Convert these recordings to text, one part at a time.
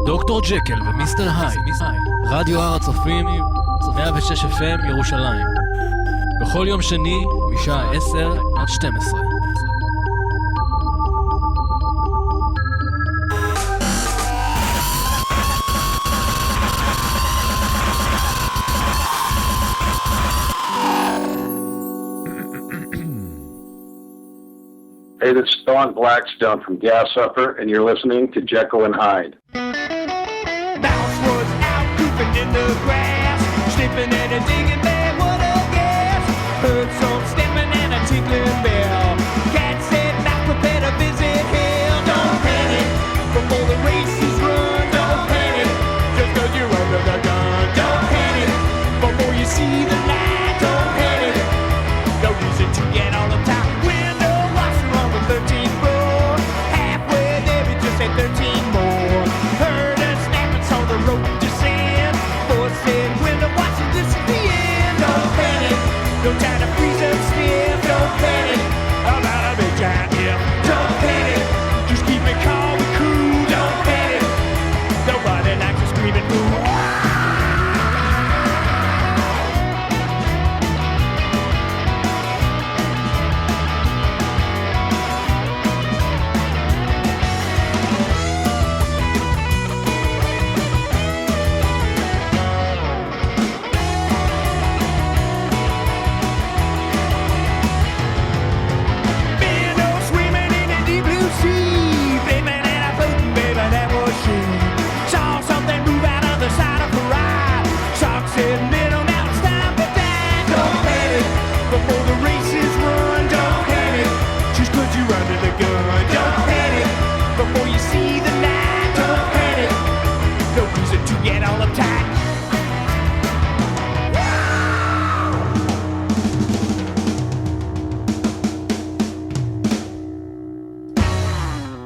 דוקטור ג'קל ומיסטר הייד, רדיו הר הצופים, 106 FM ירושלים. בכל יום שני, משעה 10 עד 12. Hey, this is Don Blackstone from Huffer, and you're listening to Jekyll and Hyde. Mouse was out pooping in the grass, sniffing and a digging, man, what a gas. Heard some stamping and a tinkling bell. Cat said, "Mouse, prepare to visit hell." Don't panic before the races run. Don't panic just 'cause you're under the gun. Don't panic before you see the light. Don't panic. No reason to get all the time. Window washer on the 13th floor. Halfway there, we just said 13 more. Heard a snap and saw the rope descend. Voice said, window washer, this is the end. Don't panic. No time to freeze and sniff. Don't panic about a big giant if. Don't panic. Just keep it calm and cool. Don't panic. Nobody likes a screaming fool.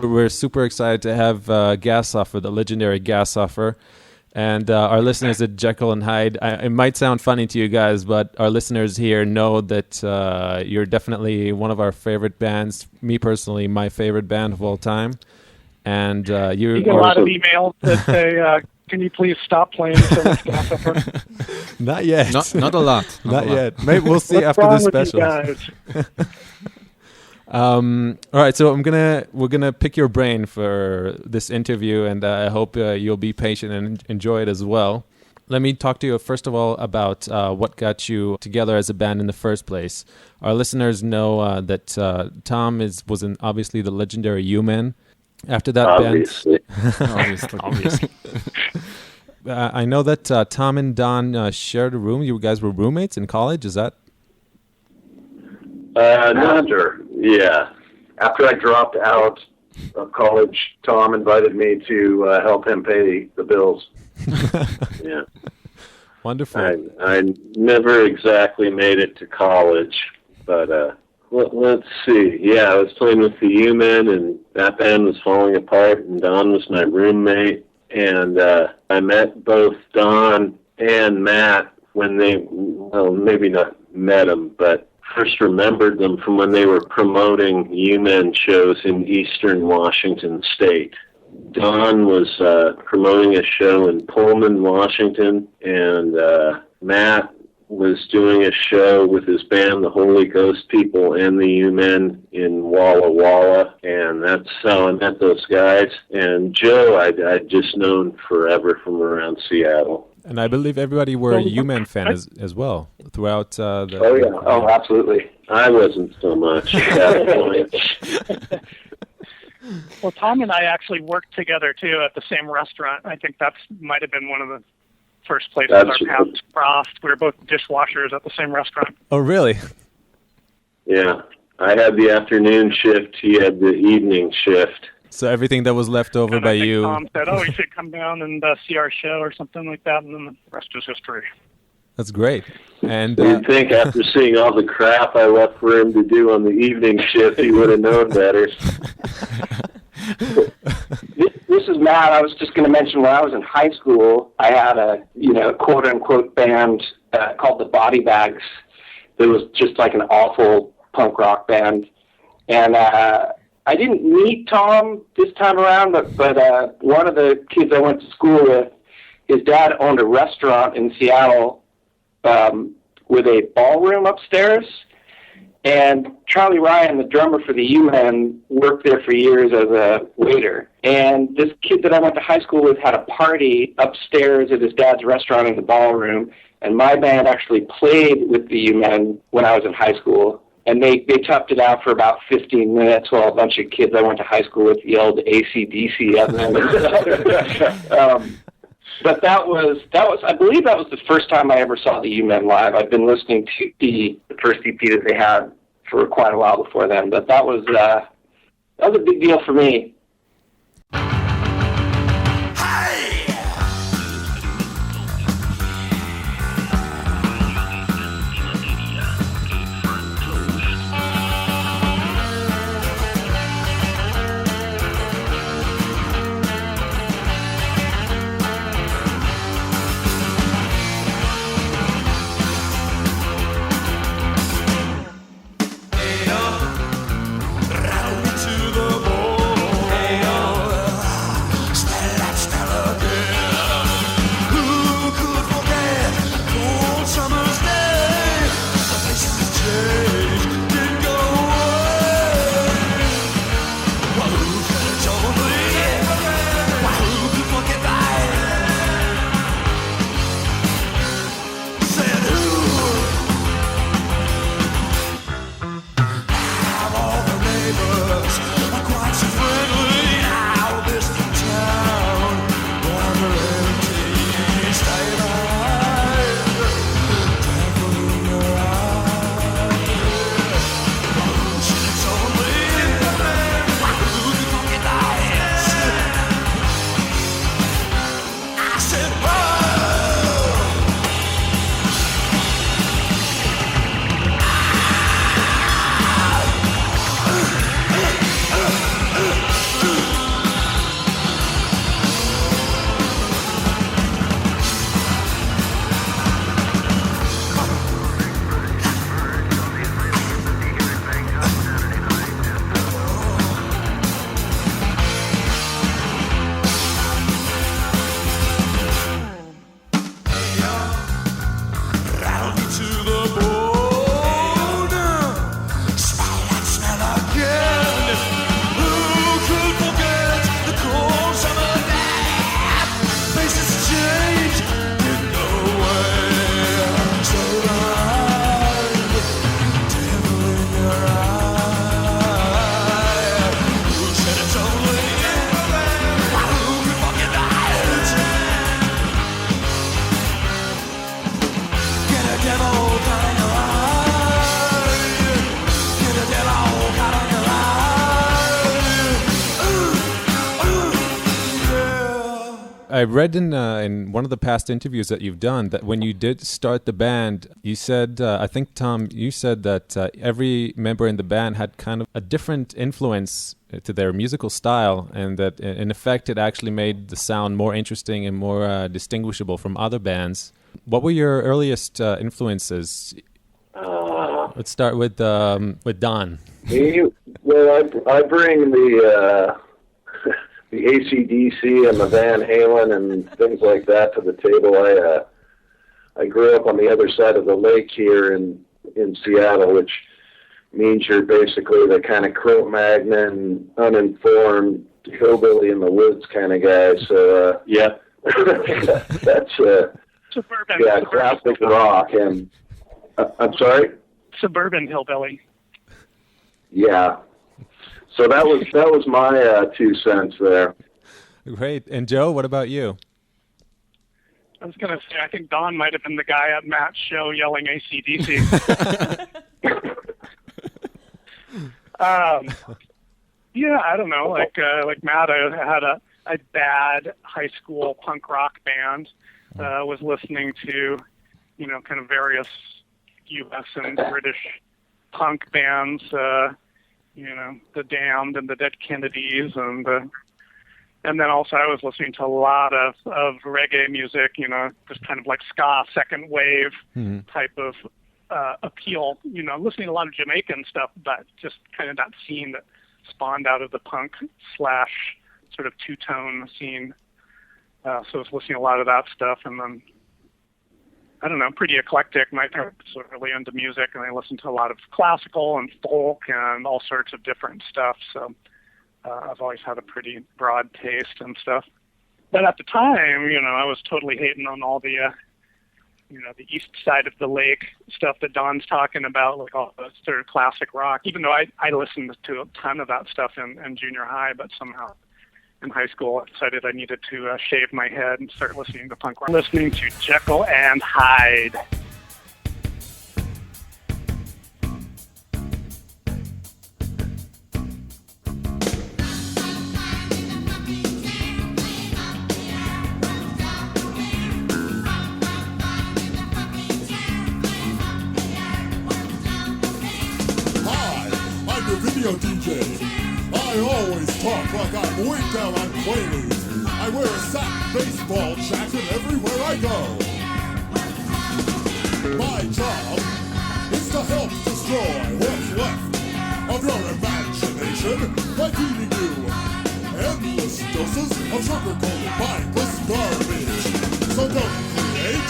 We're super excited to have Huffer, the legendary Huffer, and our listeners at Jekyll and Hyde. It might sound funny to you guys, but our listeners here know that you're definitely one of our favorite bands. Me personally, my favorite band of all time. And you get a lot of emails that say, "Can you please stop playing so much Huffer?" Not yet. Not a lot. Not yet. Maybe we'll see after the special. All right, so we're gonna pick your brain for this interview, and I hope you'll be patient and enjoy it as well. Let me talk to you first of all about what got you together as a band in the first place. Our listeners know that Tom was obviously the legendary U-Man. After that Obviously. Obviously. I know that Tom and Don shared a room. You guys were roommates in college. Is that? Yeah. After I dropped out of college, Tom invited me to help him pay the bills. Yeah. Wonderful. I never exactly made it to college, but let's see. Yeah, I was playing with the U-Men, and that band was falling apart, and Don was my roommate. And I met both Don and Matt when maybe not met them, but first remembered them from when they were promoting U-Men shows in eastern Washington State. Don was promoting a show in Pullman, Washington, and Matt was doing a show with his band, the Holy Ghost People, and the U-Men in Walla Walla, and that's how I met those guys. And Joe, I'd just known forever from around Seattle. And I believe everybody were a U-Man fan as well throughout the... Oh, yeah. Oh, absolutely. I wasn't so much at that point. Well, Tom and I actually worked together, too, at the same restaurant. I think that might have been one of the first places our paths crossed. We were both dishwashers at the same restaurant. Oh, really? Yeah. I had the afternoon shift. He had the evening shift. So everything that was left over by you... Tom said, you should come down and see our show or something like that, and then the rest is history. That's great. And you'd think after seeing all the crap I left for him to do on the evening shift, he would have known better. This is Matt. I was just going to mention when I was in high school, I had a quote-unquote band called the Body Bags. It was just like an awful punk rock band. And I didn't meet Tom this time around, but one of the kids I went to school with, his dad owned a restaurant in Seattle with a ballroom upstairs. And Charlie Ryan, the drummer for the U-Men, worked there for years as a waiter. And this kid that I went to high school with had a party upstairs at his dad's restaurant in the ballroom. And my band actually played with the U-Men when I was in high school. And they toughed it out for about 15 minutes while a bunch of kids I went to high school with yelled ACDC at them. But that was I believe that was the first time I ever saw the U-Men live. I've been listening to the first EP that they had for quite a while before then. But that was a big deal for me. I read in one of the past interviews that you've done that when you did start the band, you said, I think, Tom, you said that every member in the band had kind of a different influence to their musical style, and that in effect it actually made the sound more interesting and more distinguishable from other bands. What were your earliest influences? Let's start with Don. Well, I bring the ACDC and the Van Halen and things like that to the table. I grew up on the other side of the lake here in Seattle, which means you're basically the kind of Cro-Magnon, uninformed, hillbilly in the woods kind of guy. So, yeah, that's suburban. Yeah, classic rock. And I'm sorry? Suburban hillbilly. Yeah. So that was my 2 cents there. Great. And Joe, what about you? I was going to say, I think Don might have been the guy at Matt's show yelling ACDC. Yeah, I don't know. Like Matt, I had a bad high school punk rock band. Was listening to, kind of various U.S. and British punk bands. The Damned and the Dead Kennedys, and then also I was listening to a lot of reggae music, just kind of like ska, second wave type of appeal. Listening to a lot of Jamaican stuff, but just kind of that scene that spawned out of the punk slash sort of two-tone scene. So I was listening to a lot of that stuff, and then, I don't know, pretty eclectic. My parents were really into music, and they listened to a lot of classical and folk and all sorts of different stuff. So I've always had a pretty broad taste and stuff. But at the time, I was totally hating on all the, the east side of the lake stuff that Don's talking about, like all the sort of classic rock, even though I listened to a ton of that stuff in junior high, but somehow in high school I decided I needed to shave my head and start listening to punk rock. Listening to Jekyll and Hyde. Video DJ. I always talk like I'm way down on Quaaludes. I wear a satin baseball jacket everywhere I go. My job is to help destroy what's left of your imagination by feeding you endless doses of sugar-coated mindless garbage. So don't create,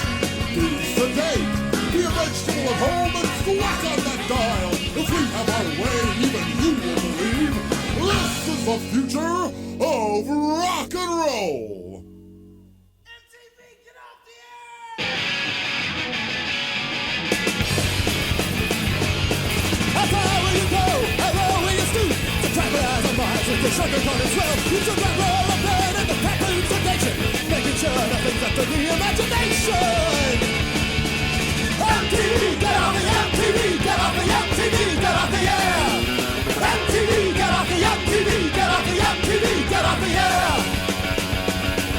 be sedate, be a vegetable at home and thwack on that dial. If we have our way, even you will believe this is the future of rock and roll. MTV, get off the air! How far will you go? How low will you stoop? To tranquilize our minds with your sugar-coated swell. You should rock, roll, and burn in the prelude sedation, making sure nothing's left of the imagination. MTV, get off the MTV, get off the MTV, get off the air. MTV, get off the MTV, get off the MTV, get off the air.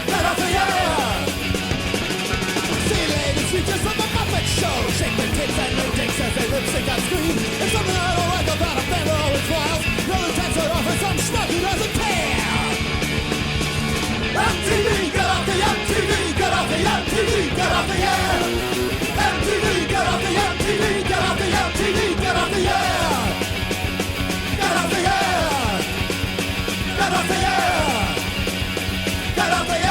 Get off the air. See ladies features from the Muppet Show, shake their tits and their dicks as they lip sync on screen. It's something I don't like about a band that always smiles. No attempts at offer some schmuck who doesn't care. MTV, get off the MTV, get off the MTV, get off the air. MTV, get off the MTV, get off the MTV, get off the air! Get off the air! Get off the air! Get off the air!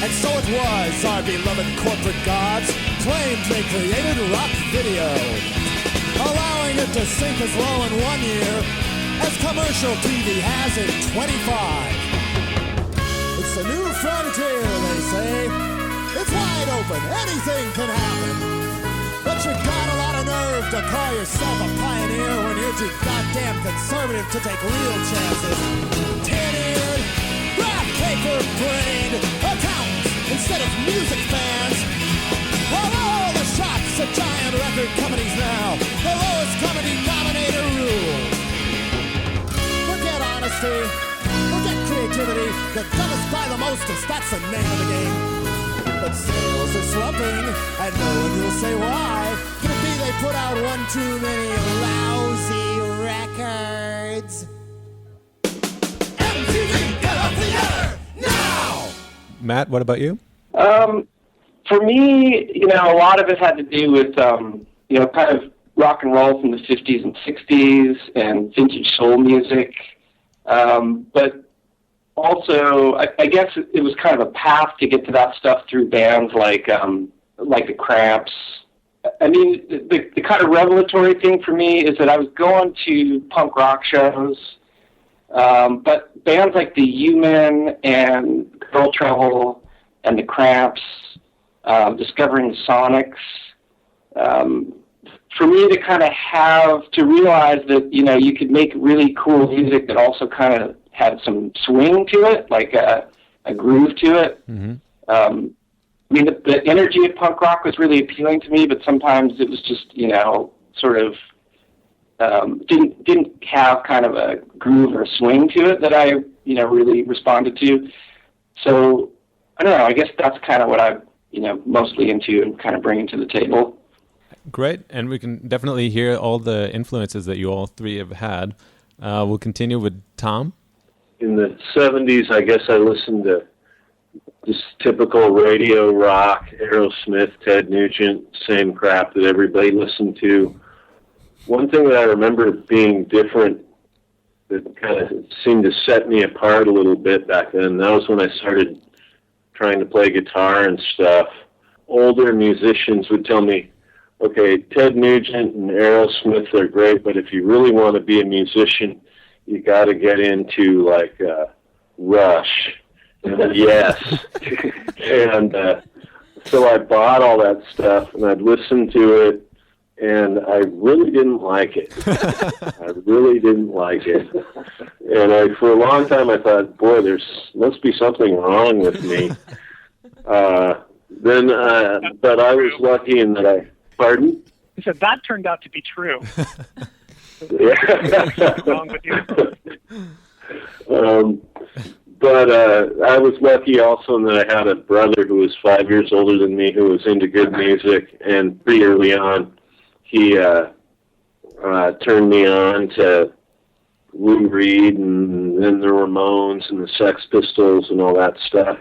And so it was our beloved corporate gods claimed they created rock video, allowing it to sink as low in 1 year as commercial TV has in 25. It's the new frontier, they say. It's wide open, anything can happen. But you got a lot of nerve to call yourself a pioneer when you're too goddamn conservative to take real chances. Tin-eared, graph paper-brained accountants instead of music fans. Of all the shots at giant record companies now, the lowest common denominator rule. Forget honesty, forget creativity, the dumbest buy the mostest, that's the name of the game. But sales are slumping, and no one will say why. Could it be they put out one too many lousy records? MTV, get off the air, now! Matt, what about you? For me, a lot of it had to do with, kind of rock and roll from the 50s and 60s and vintage soul music. But also, I guess it was kind of a path to get to that stuff through bands like the Cramps. I mean, the kind of revelatory thing for me is that I was going to punk rock shows, but bands like the U-Men and Girl Trouble and the Cramps, discovering the Sonics, for me to kind of to realize that, you could make really cool music that also kind of had some swing to it, like a groove to it. Mm-hmm. I mean, the energy of punk rock was really appealing to me, but sometimes it was just, sort of didn't have kind of a groove or swing to it that I, really responded to. So, I don't know, I guess that's kind of what I'm, mostly into and kind of bringing to the table. Great, and we can definitely hear all the influences that you all three have had. We'll continue with Tom. In the 70s, I guess I listened to just typical radio rock, Aerosmith, Ted Nugent, same crap that everybody listened to. One thing that I remember being different that kind of seemed to set me apart a little bit back then, that was when I started trying to play guitar and stuff. Older musicians would tell me, okay, Ted Nugent and Aerosmith are great, but if you really want to be a musician, you got to get into like Rush. And yes. And so I bought all that stuff and I'd listen to it, and I really didn't like it. I really didn't like it. And for a long time I thought, boy, must be something wrong with me. But I was lucky in that pardon? He said that turned out to be true. Yeah. What's wrong with you? But I was lucky also in that I had a brother who was 5 years older than me who was into good music, and pretty early on he turned me on to Lou Reed and then the Ramones and the Sex Pistols and all that stuff.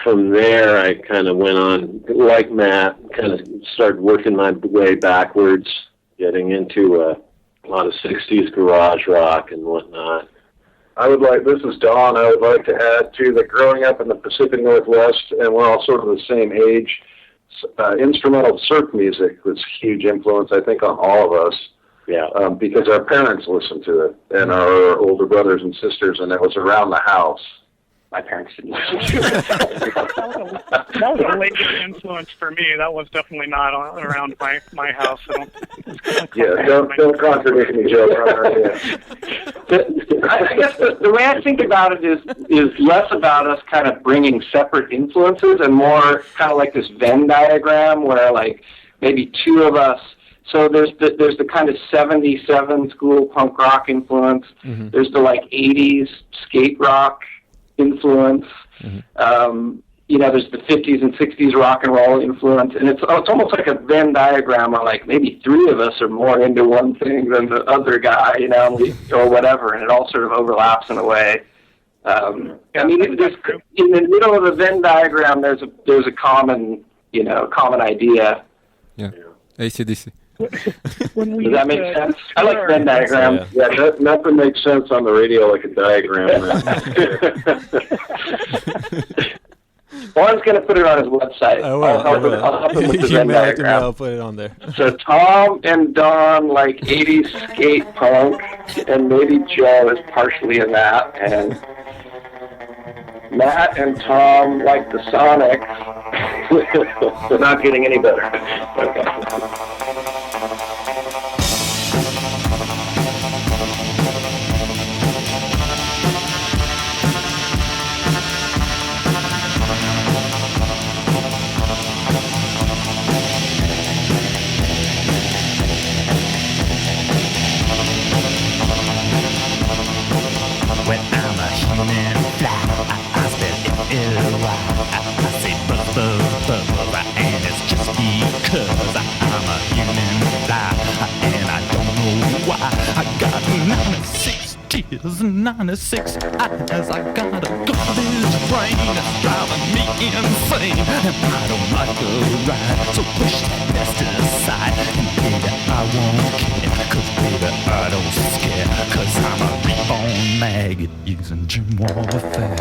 From there, I kind of went on, like Matt, kind of started working my way backwards, getting into a lot of 60s garage rock and whatnot. This is Don, I would like to add to that growing up in the Pacific Northwest, and we're all sort of the same age, instrumental surf music was a huge influence, I think, on all of us. Yeah. Because our parents listened to it, and our older brothers and sisters, and it was around the house. My parents didn't listen to it. That was a late influence for me. That was definitely not around my house. Don't contradict me, Joe. I guess the way I think about it is less about us kind of bringing separate influences and more kind of like this Venn diagram where like maybe two of us. So there's the kind of 77 school punk rock influence. Mm-hmm. There's the like 80s skate rock influence. Mm-hmm. There's the 50s and 60s rock and roll influence, and it's almost like a Venn diagram of like maybe three of us are more into one thing than the other guy, or whatever, and it all sort of overlaps in a way. In the middle of the Venn diagram, there's a common idea. Yeah, ACDC. Does that make sense? I like Venn diagrams. Yeah, nothing makes sense on the radio like a diagram. Oren's going to put it on his website. I will. I'll help him with the Venn diagram. I'll put it on there. So Tom and Don like 80s skate punk, and maybe Joe is partially in that, and Matt and Tom like the Sonics. They're not getting any better. When I'm a human fly, I spell L-Y. I say buzz, and it's just because I'm a human fly, and I don't know why. I got 96 tears and 96 eyes. I got a garbage brain that's driving me insane, and I don't like the ride, so push that mess to the side, and baby, I won't care, 'cause baby, I don't scare, 'cause I'm a reborn maggot using gym warfare.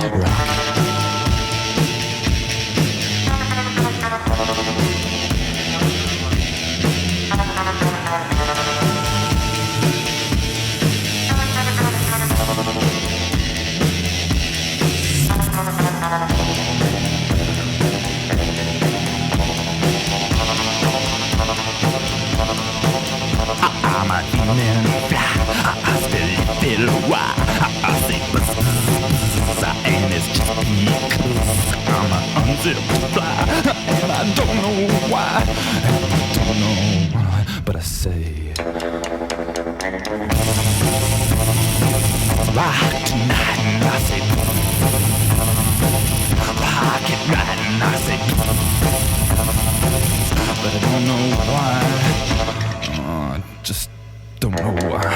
Rock. I'm a human fly. I spell L-Y. I say buzz, and it's just I'm an unzipped fly, and I don't know why, and I don't know why, but I say, rock tonight, and I say, rock it right, and I say, but I don't know why, I just don't know why.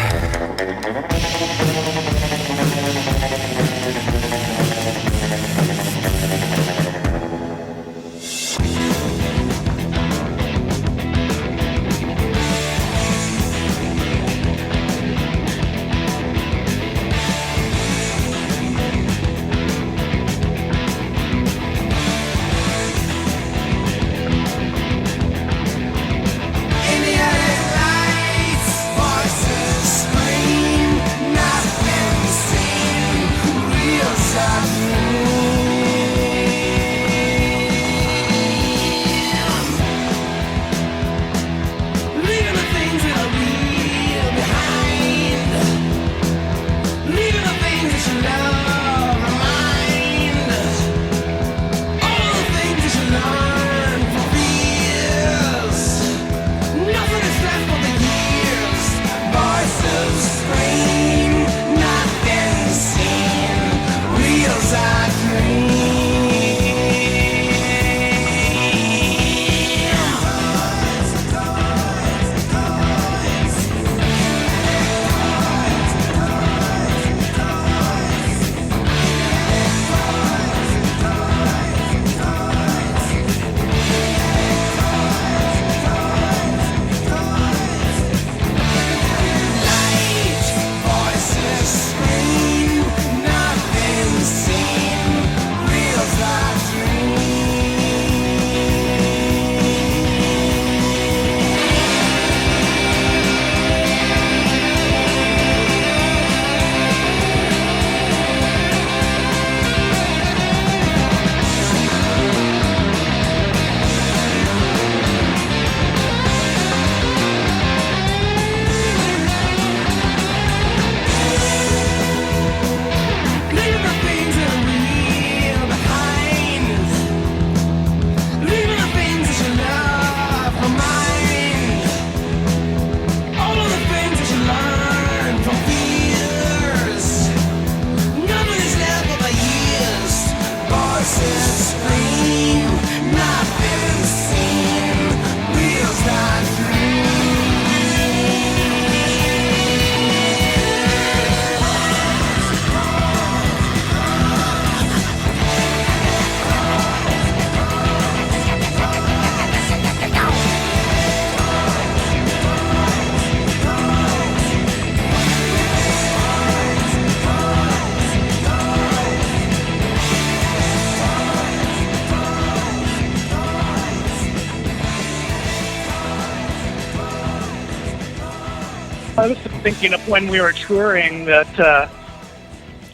I was just thinking of when we were touring that,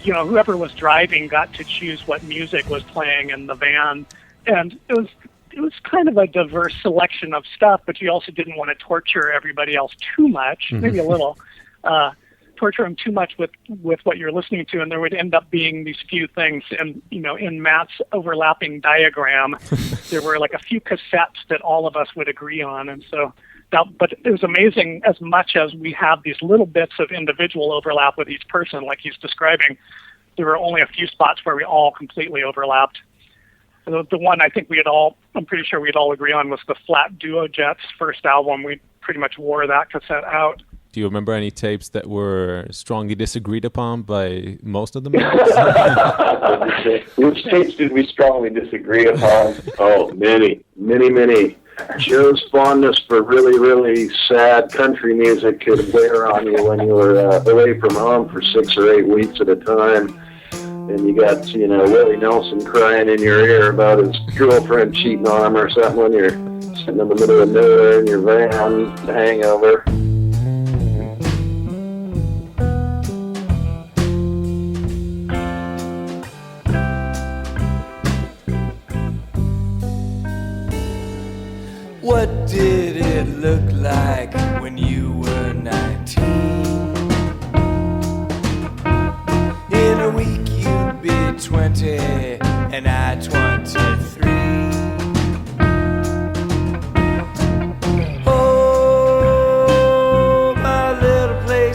whoever was driving got to choose what music was playing in the van. And it was kind of a diverse selection of stuff, but you also didn't want to torture everybody else too much, maybe a little, torture them too much with what you're listening to. And there would end up being these few things. And, in Matt's overlapping diagram, there were like a few cassettes that all of us would agree on. And so, but it was amazing, as much as we have these little bits of individual overlap with each person, like he's describing, there were only a few spots where we all completely overlapped. The one I think I'm pretty sure we'd all agree on was the Flat Duo Jets first album. We pretty much wore that cassette out. Do you remember any tapes that were strongly disagreed upon by most of the members? Which tapes did we strongly disagree upon? Oh, many. Joe's fondness for really, really sad country music could wear on you when you were away from home for 6 or 8 weeks at a time. And you got, Willie Nelson crying in your ear about his girlfriend cheating on him or something when you're sitting in the middle of nowhere in your van, the hangover. What did it look like when you were 19? In a week you'd be 20.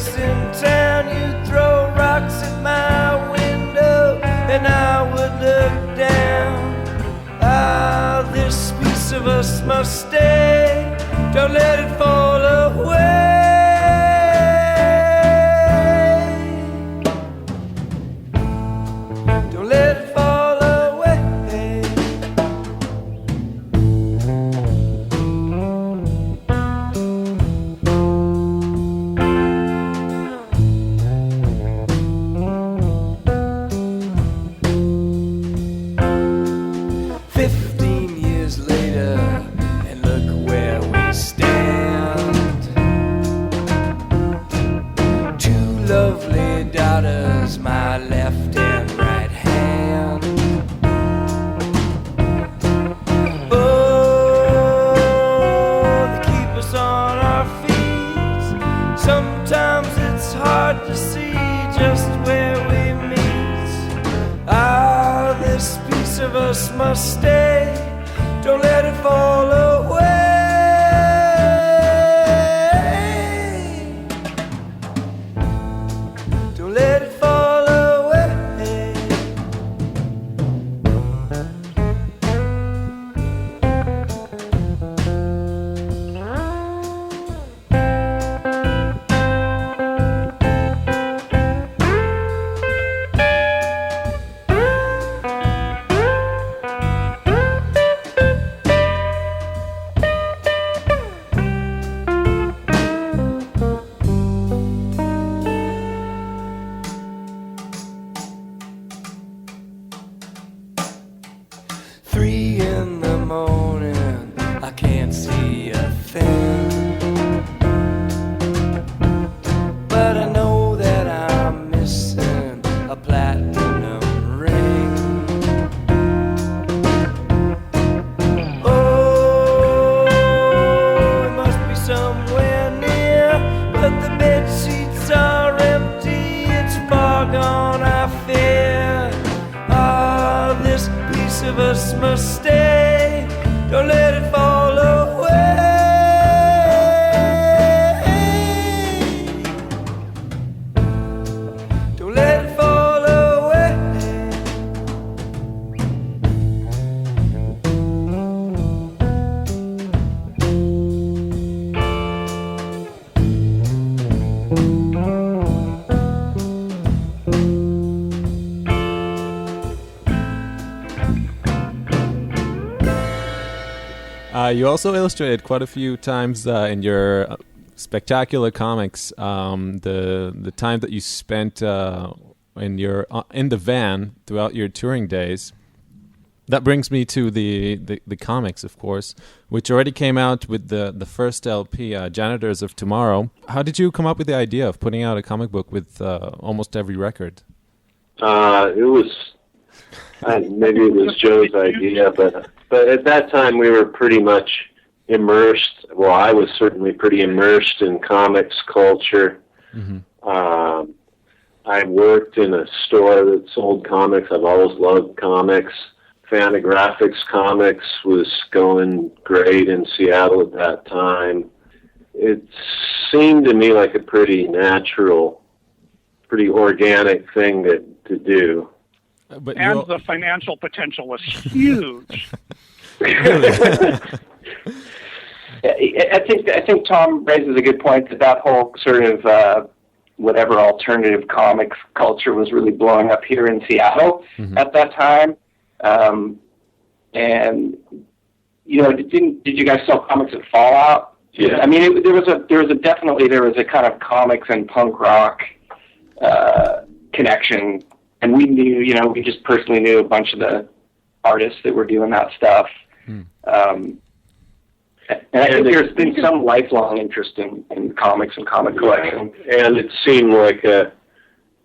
place in town, you'd throw rocks at my window, and I would look down. Ah, this piece of us must stay. Don't let it fall away. Don't let it fall away. 15 years later, and look where we stand. Two lovely daughters, my left and right hand. Oh, they keep us on our feet. Sometimes it's hard to see just where we meet. Ah, this piece of us must stay. Don't let it fall away. Don't let it fall away. Three in the morning, I can't see a thing. But I know that I'm missing a platinum ring. Oh, it must be somewhere near, but the bed sheets are empty. It's far gone, I fear. Ah, this piece of us must stay. Don't let it fall away. Don't let it fall away. You also illustrated quite a few times in your spectacular comics the time that you spent in the van throughout your touring days. That brings me to the comics, of course, which already came out with the first LP, Janitors of Tomorrow. How did you come up with the idea of putting out a comic book with almost every record? It was maybe it was Joe's idea, but at that time we were pretty much immersed. Well, I was certainly pretty immersed in comics culture. Mm-hmm. I worked in a store that sold comics. I've always loved comics. Fantagraphics Comics was going great in Seattle at that time. It seemed to me like a pretty natural, pretty organic thing to do. But And the financial potential was huge. I think Tom raises a good point that whole sort of whatever alternative comics culture was really blowing up here in Seattle at that time. And you know, did you guys sell comics at Fallout? Yeah. I mean, there was a kind of comics and punk rock connection, and we knew, you know, we just personally knew a bunch of the artists that were doing that stuff. And I think there's been some lifelong interest in comics and comic collection. And it seemed like a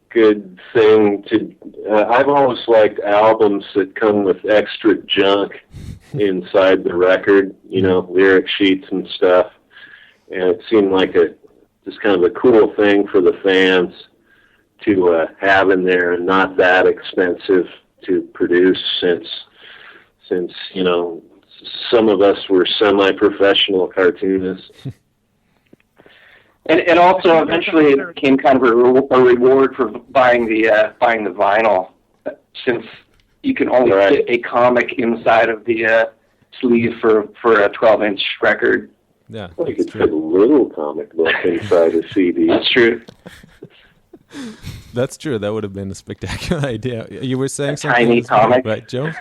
good thing to... I've always liked albums that come with extra junk inside the record, you know, lyric sheets and stuff. And it seemed like just kind of a cool thing for the fans to have in there, and not that expensive to produce since, you know, some of us were semi-professional cartoonists. And also eventually it became kind of a reward for buying the vinyl, since you can only fit a comic inside of the sleeve for a 12-inch record. Yeah, well, you could fit a little comic book inside a CD. That's true. That's true. That would have been a spectacular idea. You were saying something, tiny comic, right, Joe?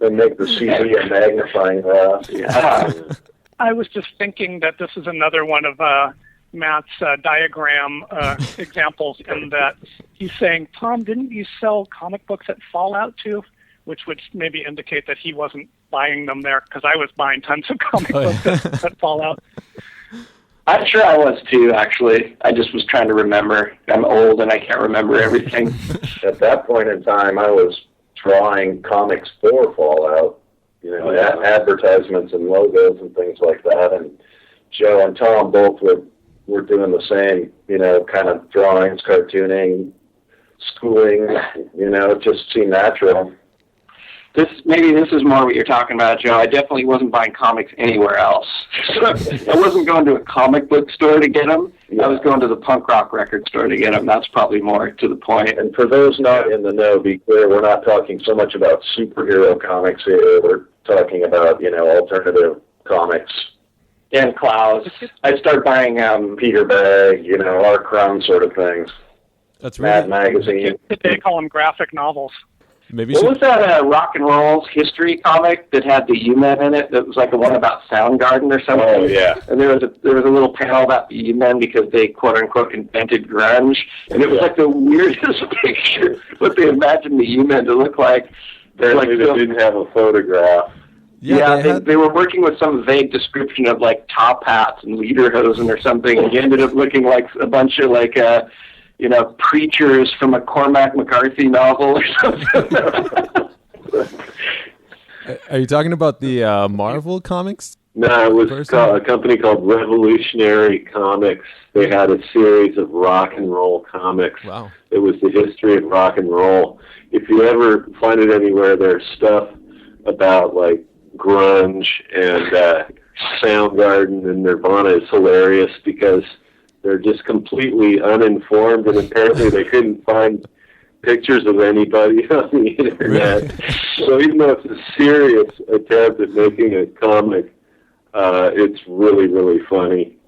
And make the CD a magnifying glass. Yeah. I was just thinking that this is another one of Matt's diagram examples, in that he's saying, Tom, didn't you sell comic books at Fallout too? Which would maybe indicate that he wasn't buying them there, because I was buying tons of comic books at Fallout. I'm sure I was too, actually. I just was trying to remember. I'm old and I can't remember everything. At that point in time, I was drawing comics for Fallout, advertisements and logos and things like that. And Joe and Tom both were doing the same, kind of drawings, cartooning, schooling, it just seemed natural. Maybe this is more what you're talking about, Joe. I definitely wasn't buying comics anywhere else. So I wasn't going to a comic book store to get them. Yeah. I was going to the punk rock record store to get them. That's probably more to the point. And for those not in the know, be clear, we're not talking so much about superhero comics here. We're talking about, alternative comics. Dan Clowes. I started buying Peter Bagg, R. Crumb sort of things. That's really Mad Magazine. They call them graphic novels. Maybe what was that rock and roll's history comic that had the U-Men in it? That was like the one about Soundgarden or something. Oh yeah. And there was a little panel about the U-Men because they quote unquote invented grunge, and it was like the weirdest picture. What they imagined the U-Men to look like. They didn't have a photograph. Yeah, they were working with some vague description of like top hats and lederhosen or something, and it ended up looking like a bunch of like preachers from a Cormac McCarthy novel or something. Are you talking about the Marvel comics? No, it was a company called Revolutionary Comics. They had a series of rock and roll comics. Wow. It was the history of rock and roll. If you ever find it anywhere, there's stuff about like grunge and Soundgarden and Nirvana is hilarious because they're just completely uninformed, and apparently they couldn't find pictures of anybody on the internet. So even though it's a serious attempt at making a comic, it's really, really funny.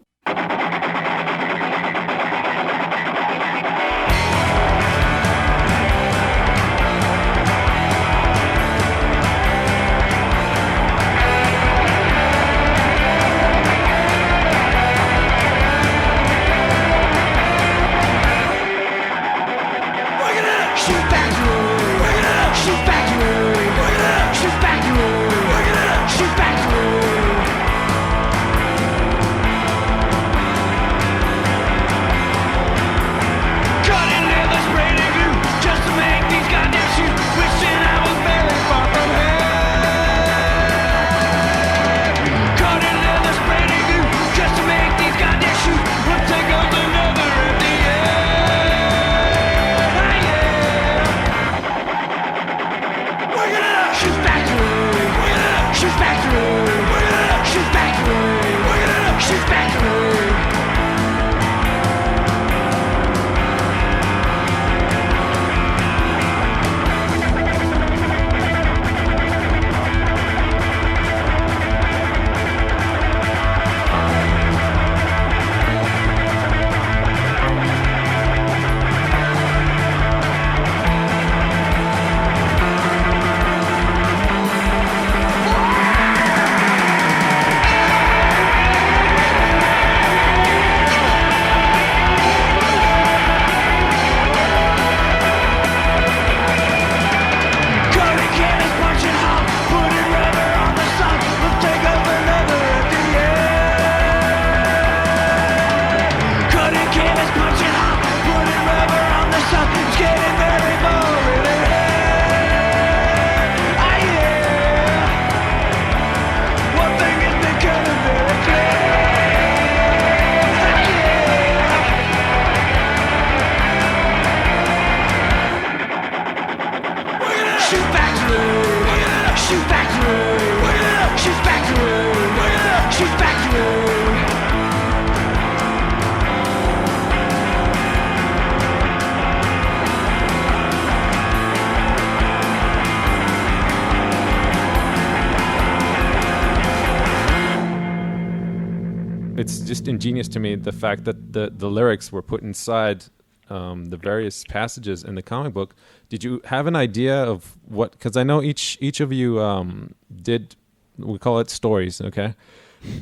just ingenious to me, the fact that the lyrics were put inside the various passages in the comic book. Did you have an idea of what? Because I know each of you did, we call it stories, okay?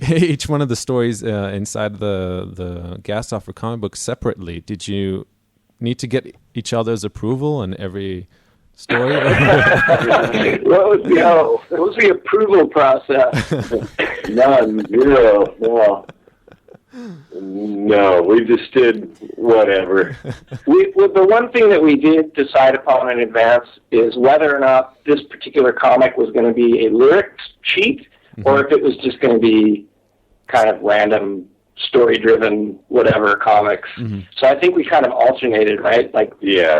Each one of the stories inside the Gas Offer comic book separately. Did you need to get each other's approval in every story? What was the approval process? None, zero, no. No, we just did whatever. The one thing that we did decide upon in advance is whether or not this particular comic was going to be a lyrics sheet, or if it was just going to be kind of random, story-driven, whatever comics. So I think we kind of alternated, right? Like,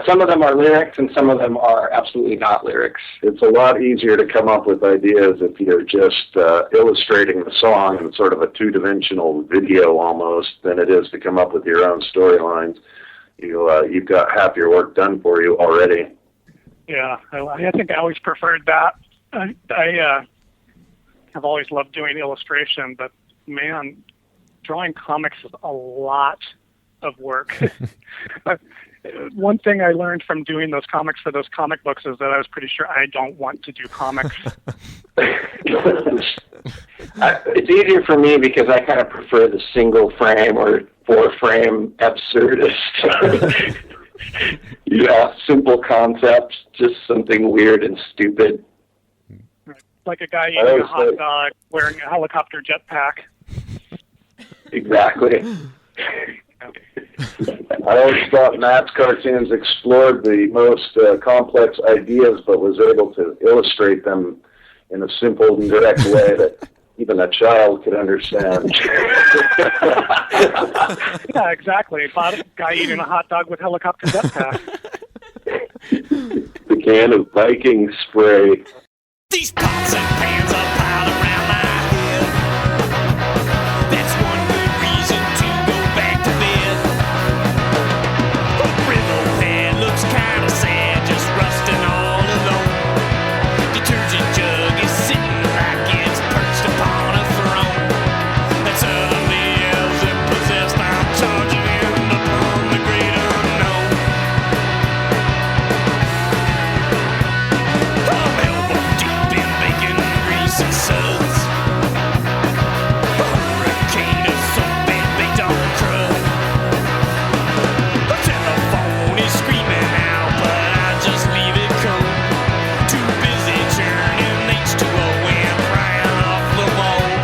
some of them are lyrics and some of them are absolutely not lyrics. It's a lot easier to come up with ideas if you're just illustrating the song in sort of a two-dimensional video almost than it is to come up with your own storylines. You've got half your work done for you already. Yeah, I think I always preferred that. I have always loved doing illustration, but man, drawing comics is a lot of work. One thing I learned from doing those comics for those comic books is that I was pretty sure I don't want to do comics. It's easier for me because I kind of prefer the single frame or 4-frame absurdist. Simple concepts, just something weird and stupid. Like a guy eating a hot dog wearing a helicopter jetpack. Exactly. I always thought Matt's cartoons explored the most complex ideas, but was able to illustrate them in a simple and direct way that even a child could understand. Yeah, exactly. About a guy eating a hot dog with helicopter jetpack. The can of Viking spray. These pots and pans are piled around my head. That's one good reason to go back to bed. The Brillo pan looks kinda sad, just rusting all alone. Detergent jug is sitting like it's perched upon a throne. And suddenly, as if possessed, I'm charging in upon the great unknown. I'm elbow deep in bacon, grease, and suds. A hurricane of soap and baked on crud. The telephone is screaming out, but I just leave it cold. Too busy churning H2O and prying off the mold.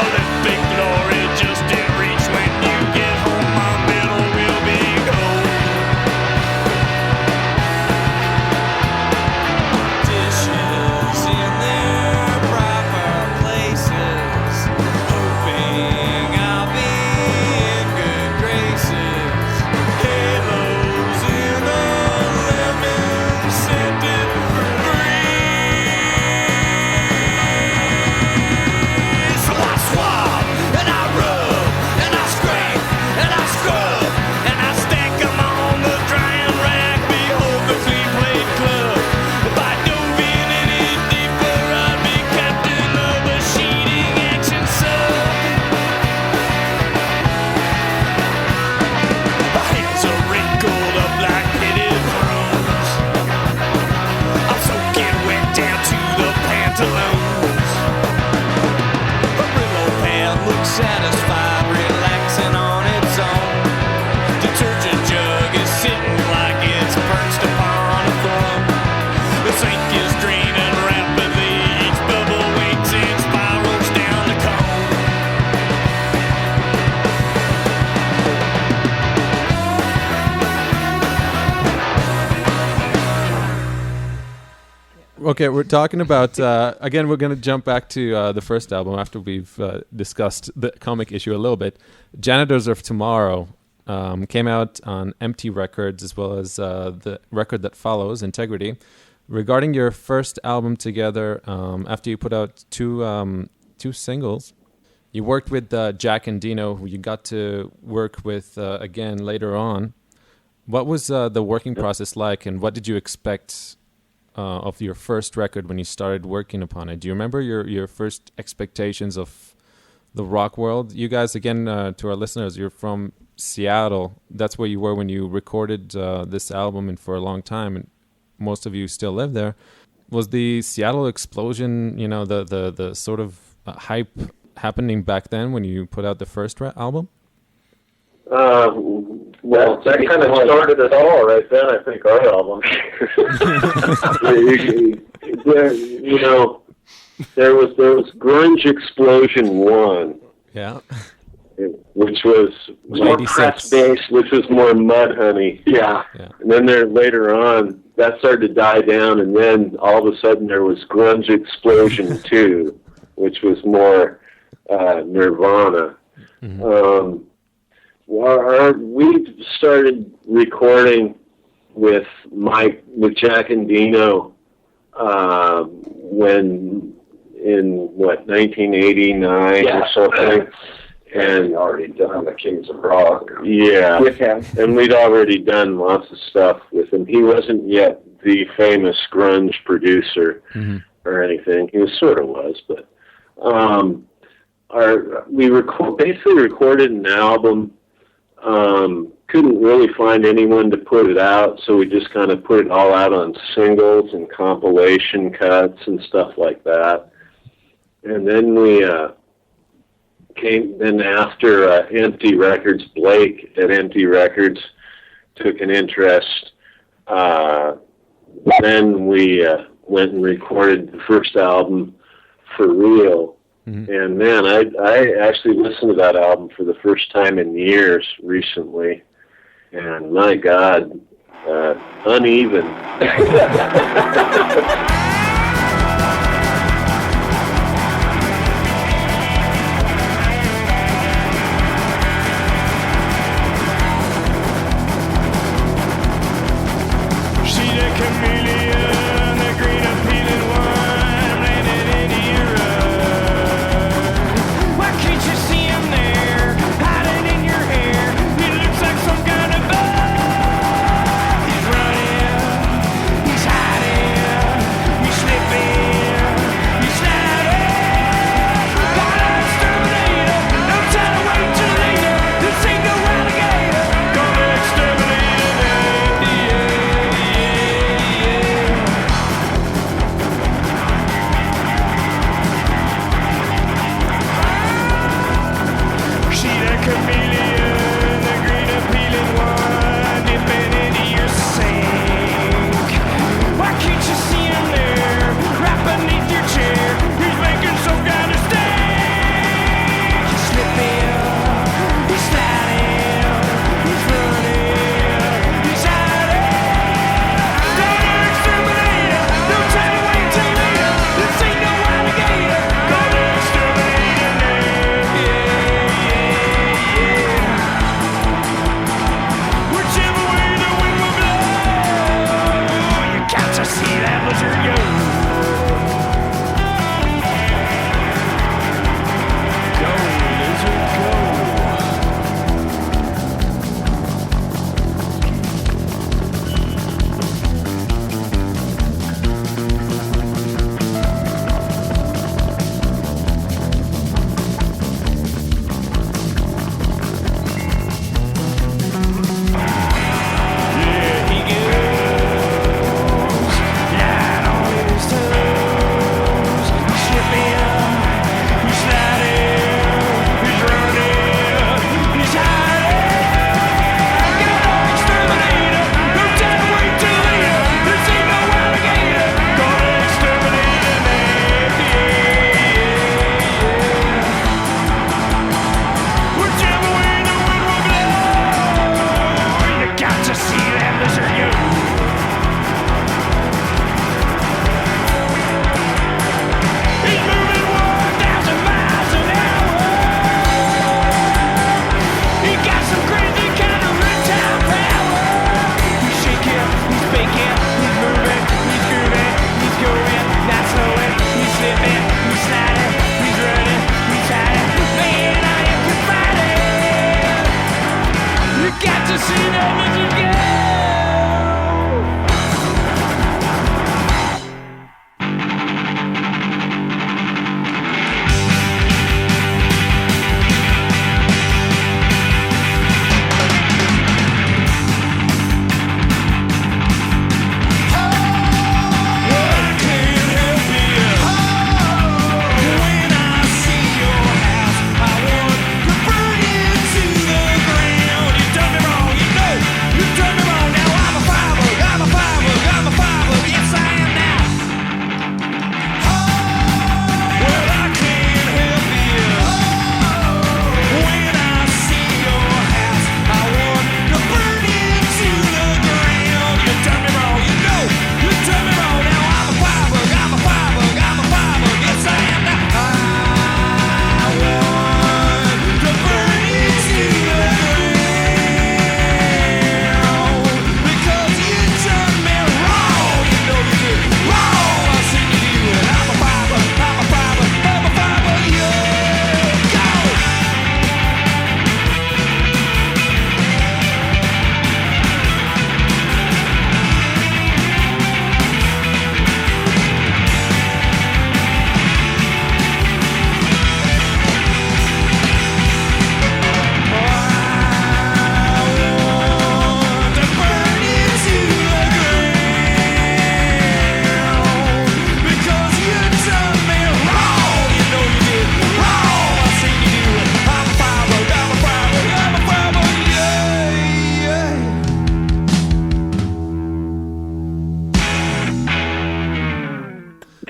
Olympic glory just in reach. When you get home, my middle will be gold. Dishes in their proper places, hoping I'll be in good graces. Halos in the lemon-scented breeze. So I swab, and I rub, and I scrape, and I scrub, and I stack 'em on the drying rack. Behold the clean plate club. If I dove in any deeper, I'd be captain of a sheeting action sub. My hands are wrinkled up like pitted thrones. I'm soaking wet down to the pantaloons. The Brillo pan looks satisfied, relaxing on its own. Detergent jug is sitting like it's perched upon a throne. The sink is draining rapidly, each bubble waits and spirals down the cone. Okay, we're talking about, again, we're going to jump back to the first album after we've discussed the comic issue a little bit. Janitors of Tomorrow came out on Empty Records as well as the record that follows, Integrity. Regarding your first album together, after you put out two singles, you worked with Jack and Dino, who you got to work with again later on. What was the working process like, and what did you expect of your first record when you started working upon it? Do you remember your first expectations of the rock world. You guys, again, to our listeners, you're from Seattle. That's where you were when you recorded this album, and for a long time, and most of you still live there. Was the Seattle explosion, the sort of hype happening back then when you put out the first album? Well, that kind of started it all right then, I think, our album. There was Grunge Explosion 1. Yeah. Which was more press-based, which was more Mudhoney. Yeah. And then later on, that started to die down, and then all of a sudden there was Grunge Explosion 2, which was more Nirvana. Mm-hmm. We started recording with Jack and Dino when in 1989 or something. And already done the Kings of Rock. Yeah, with him, and we'd already done lots of stuff with him. He wasn't yet the famous grunge producer or anything. He sort of was, but we basically recorded an album. Couldn't really find anyone to put it out, so we just kind of put it all out on singles and compilation cuts and stuff like that. And then we after Empty Records, Blake at Empty Records took an interest. Then we went and recorded the first album for real. Mm-hmm. And man, I actually listened to that album for the first time in years recently. And my God, uneven.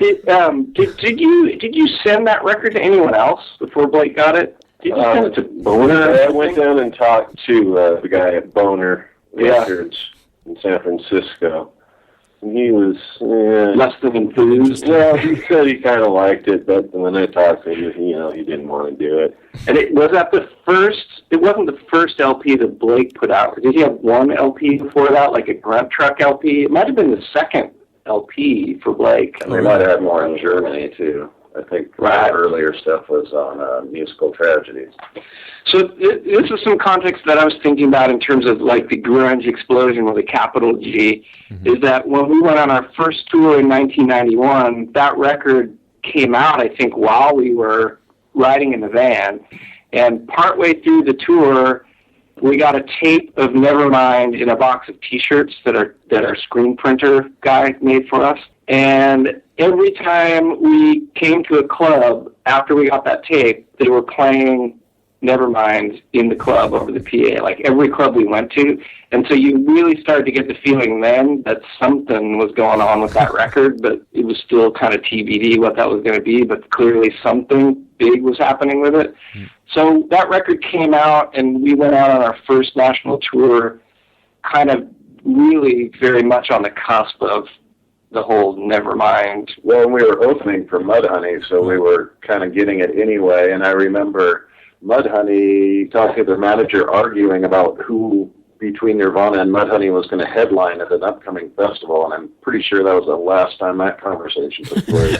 Did you send that record to anyone else before Blake got it? Did you send it to Boner? I went down and talked to the guy at Boner Records in San Francisco. And he was less than enthused. Well, he said he kind of liked it, but when I talked to him, he didn't want to do it. And it wasn't the first LP that Blake put out. Did he have one LP before that, like a Grunt Truck LP? It might have been the second LP for Blake. And they might have had more in Germany, too. I think the earlier stuff was on Musical Tragedies. So this is some context that I was thinking about in terms of like the grunge explosion with a capital G, is that when we went on our first tour in 1991, that record came out, I think, while we were riding in the van. And partway through the tour, we got a tape of Nevermind in a box of T-shirts that our screen printer guy made for us. And every time we came to a club after we got that tape, they were playing Nevermind in the club over the PA, like every club we went to. And so you really started to get the feeling then that something was going on with that record, but it was still kind of TBD what that was going to be, but clearly something big was happening with it. So that record came out, and we went out on our first national tour kind of really very much on the cusp of the whole Nevermind. Well, we were opening for Mudhoney, so we were kind of getting it anyway. And I remember Mudhoney talking to their manager arguing about who between Nirvana and Mudhoney was going to headline at an upcoming festival. And I'm pretty sure that was the last time that conversation took place.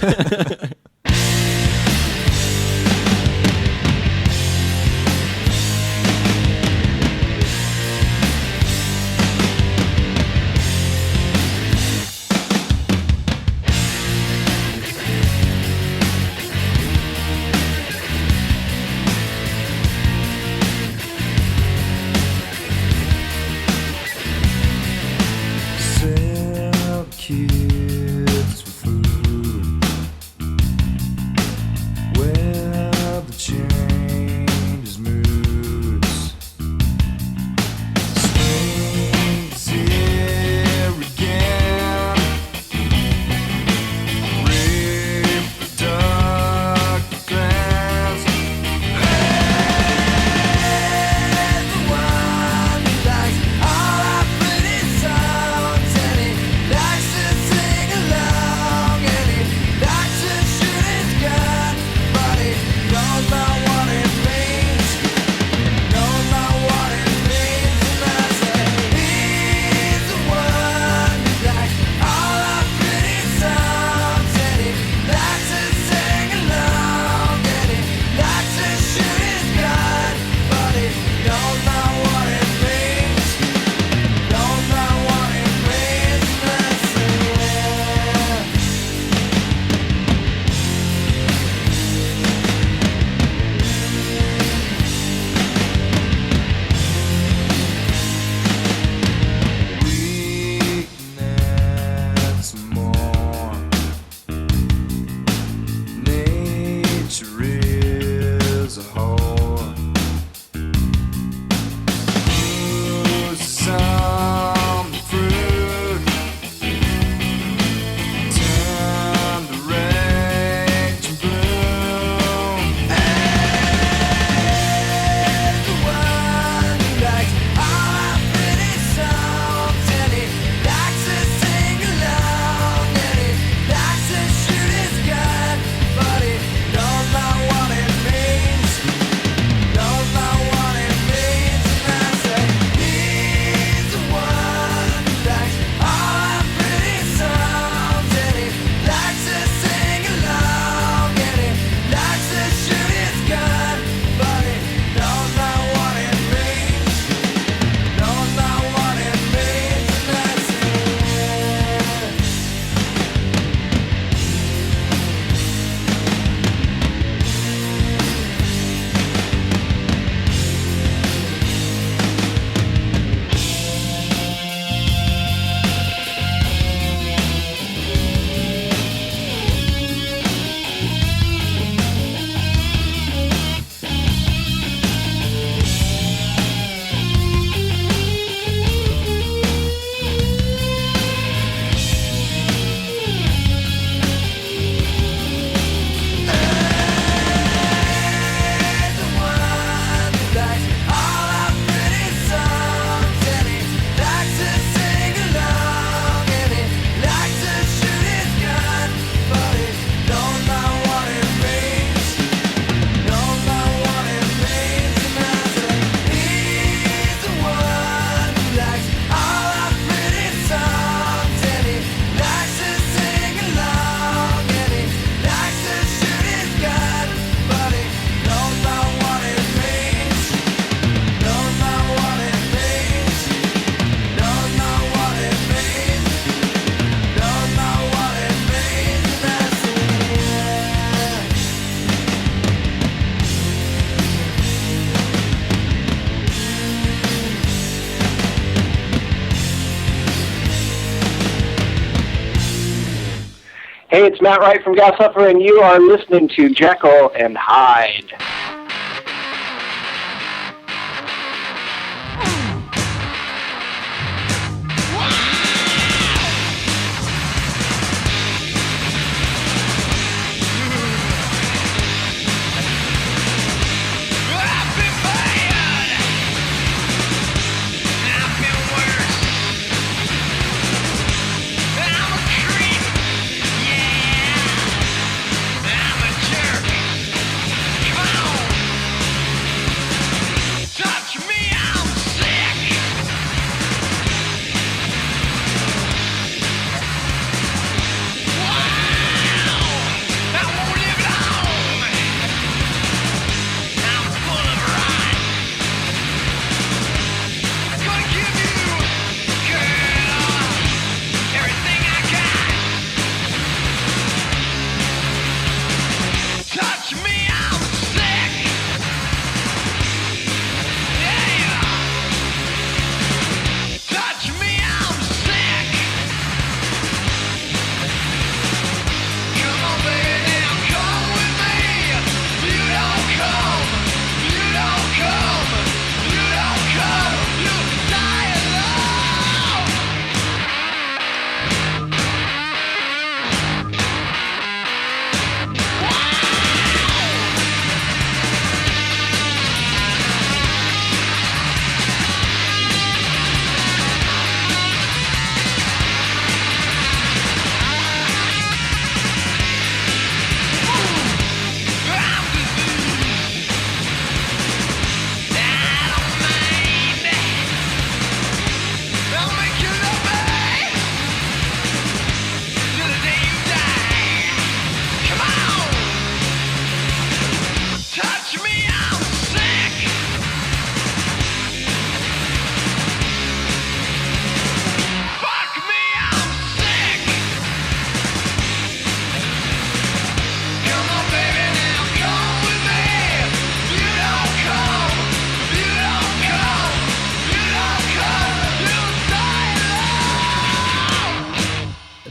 Hey, it's Matt Wright from Huffer, and you are listening to Jekyll and Hyde.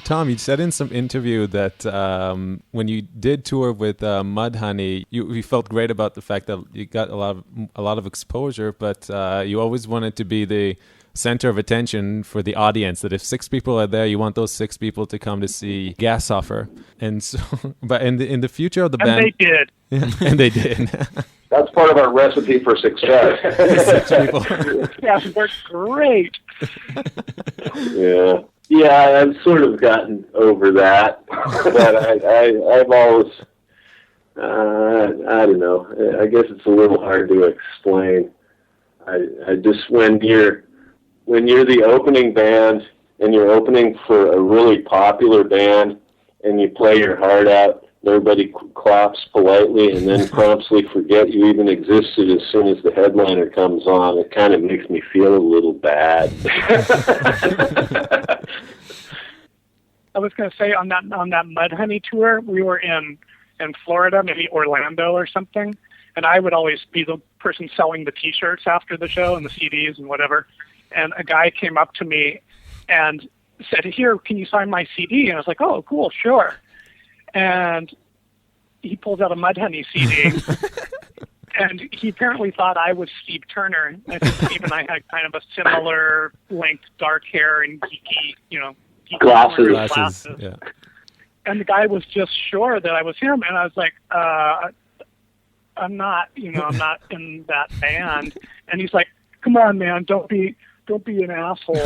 Tom, you said in some interview that when you did tour with Mudhoney, you felt great about the fact that you got a lot of exposure, but you always wanted to be the center of attention for the audience. That if 6 people are there, you want those 6 people to come to see Huffer. And so, but in the future of the band, and they did, and they did. That's part of our recipe for success. 6 people. Yeah, we're great. Yeah, I've sort of gotten over that, but I've always, I don't know. I guess it's a little hard to explain. I just when you're the opening band and you're opening for a really popular band and you play your heart out, everybody claps politely and then promptly forget you even existed as soon as the headliner comes on. It kind of makes me feel a little bad. I was going to say on that Mudhoney tour, we were in Florida, maybe Orlando or something, and I would always be the person selling the T-shirts after the show and the CDs and whatever. And a guy came up to me and said, "Here, can you sign my CD?" And I was like, "Oh, cool, sure." And he pulled out a Mudhoney CD, and he apparently thought I was Steve Turner. I think Steve and I had kind of a similar length, dark hair and geeky, geeky glasses. Yeah. And the guy was just sure that I was him, and I was like, "I'm not, I'm not in that band." And he's like, "Come on, man, don't be an asshole."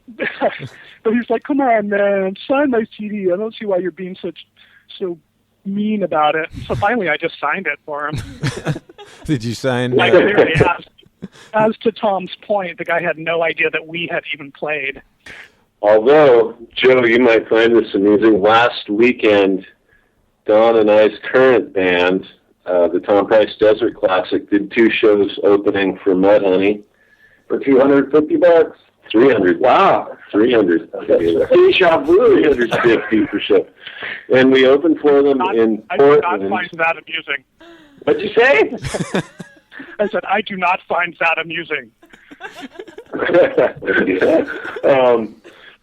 But he's like, "Come on, man, sign my CD. I don't see why you're being so mean about it." So finally, I just signed it for him. Did you sign? Like, clearly, as to Tom's point, the guy had no idea that we had even played. Although, Joe, you might find this amusing. Last weekend, Don and I's current band, the Tom Price Desert Classic, did 2 shows opening for Mudhoney For $250. 300. Wow. 300. Deja vu. 350 for show. And we opened for them in I do not Portland. find that amusing. What'd you say? I said, I do not find that amusing.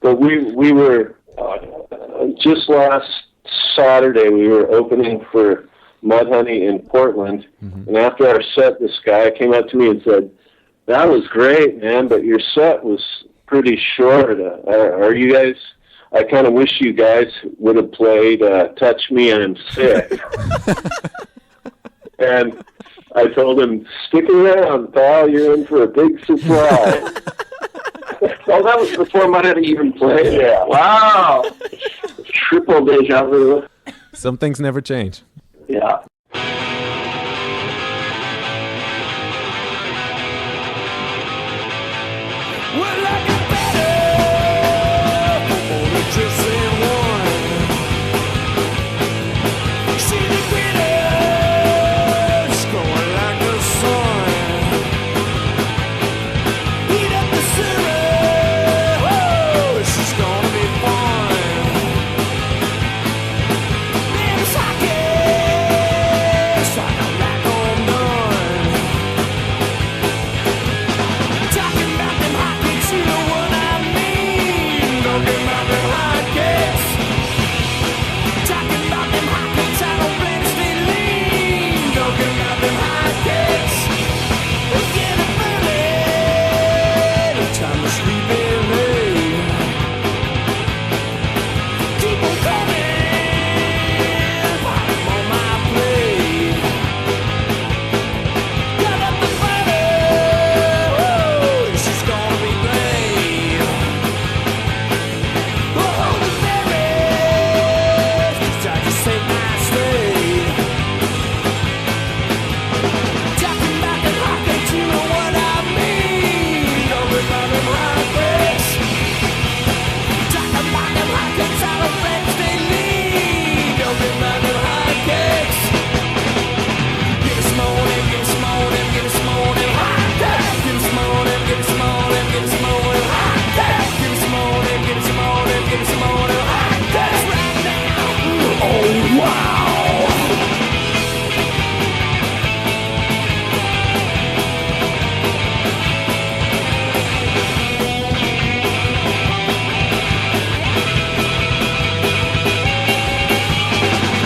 But we were just last Saturday we were opening for Mudhoney in Portland, and after our set, this guy came up to me and said, "That was great, man, but your set was pretty short. Are you guys? I kind of wish you guys would have played Touch Me, I'm Sick." And I told him, "Stick around, pal. You're in for a big surprise." Oh, that was before Mudhoney even played? Yeah. Wow. Triple deja vu. Some things never change. Yeah. Well, I got better for more than just saying one. See the glitters going like the sun. Heat up the syrup, whoa, this is gonna be fun. There's hockey, so I got back home done. Talking about them hotcakes, you know what I mean. Talking about them hotcakes. Talking about them hotcakes, I don't blame stay lean. Talking about them hotcakes. We'll get up early, no time to sleep in late. Keep on coming, put 'em on my plate. Got up the fire, whoa, this is gonna be great. Oh, the berries, 'cause I just take my straight. Talking about them hotcakes, you know what I mean. Talking about them hotcakes. Talking about them hotcakes, I don't think they lean. Talking about them hotcakes. Get us morning, get us morning, get us morning, hotcakes. Get us morning, get us morning, get us morning, hotcakes. Get us morning, get us morning, get us morning, hotcakes right now. Oh wow.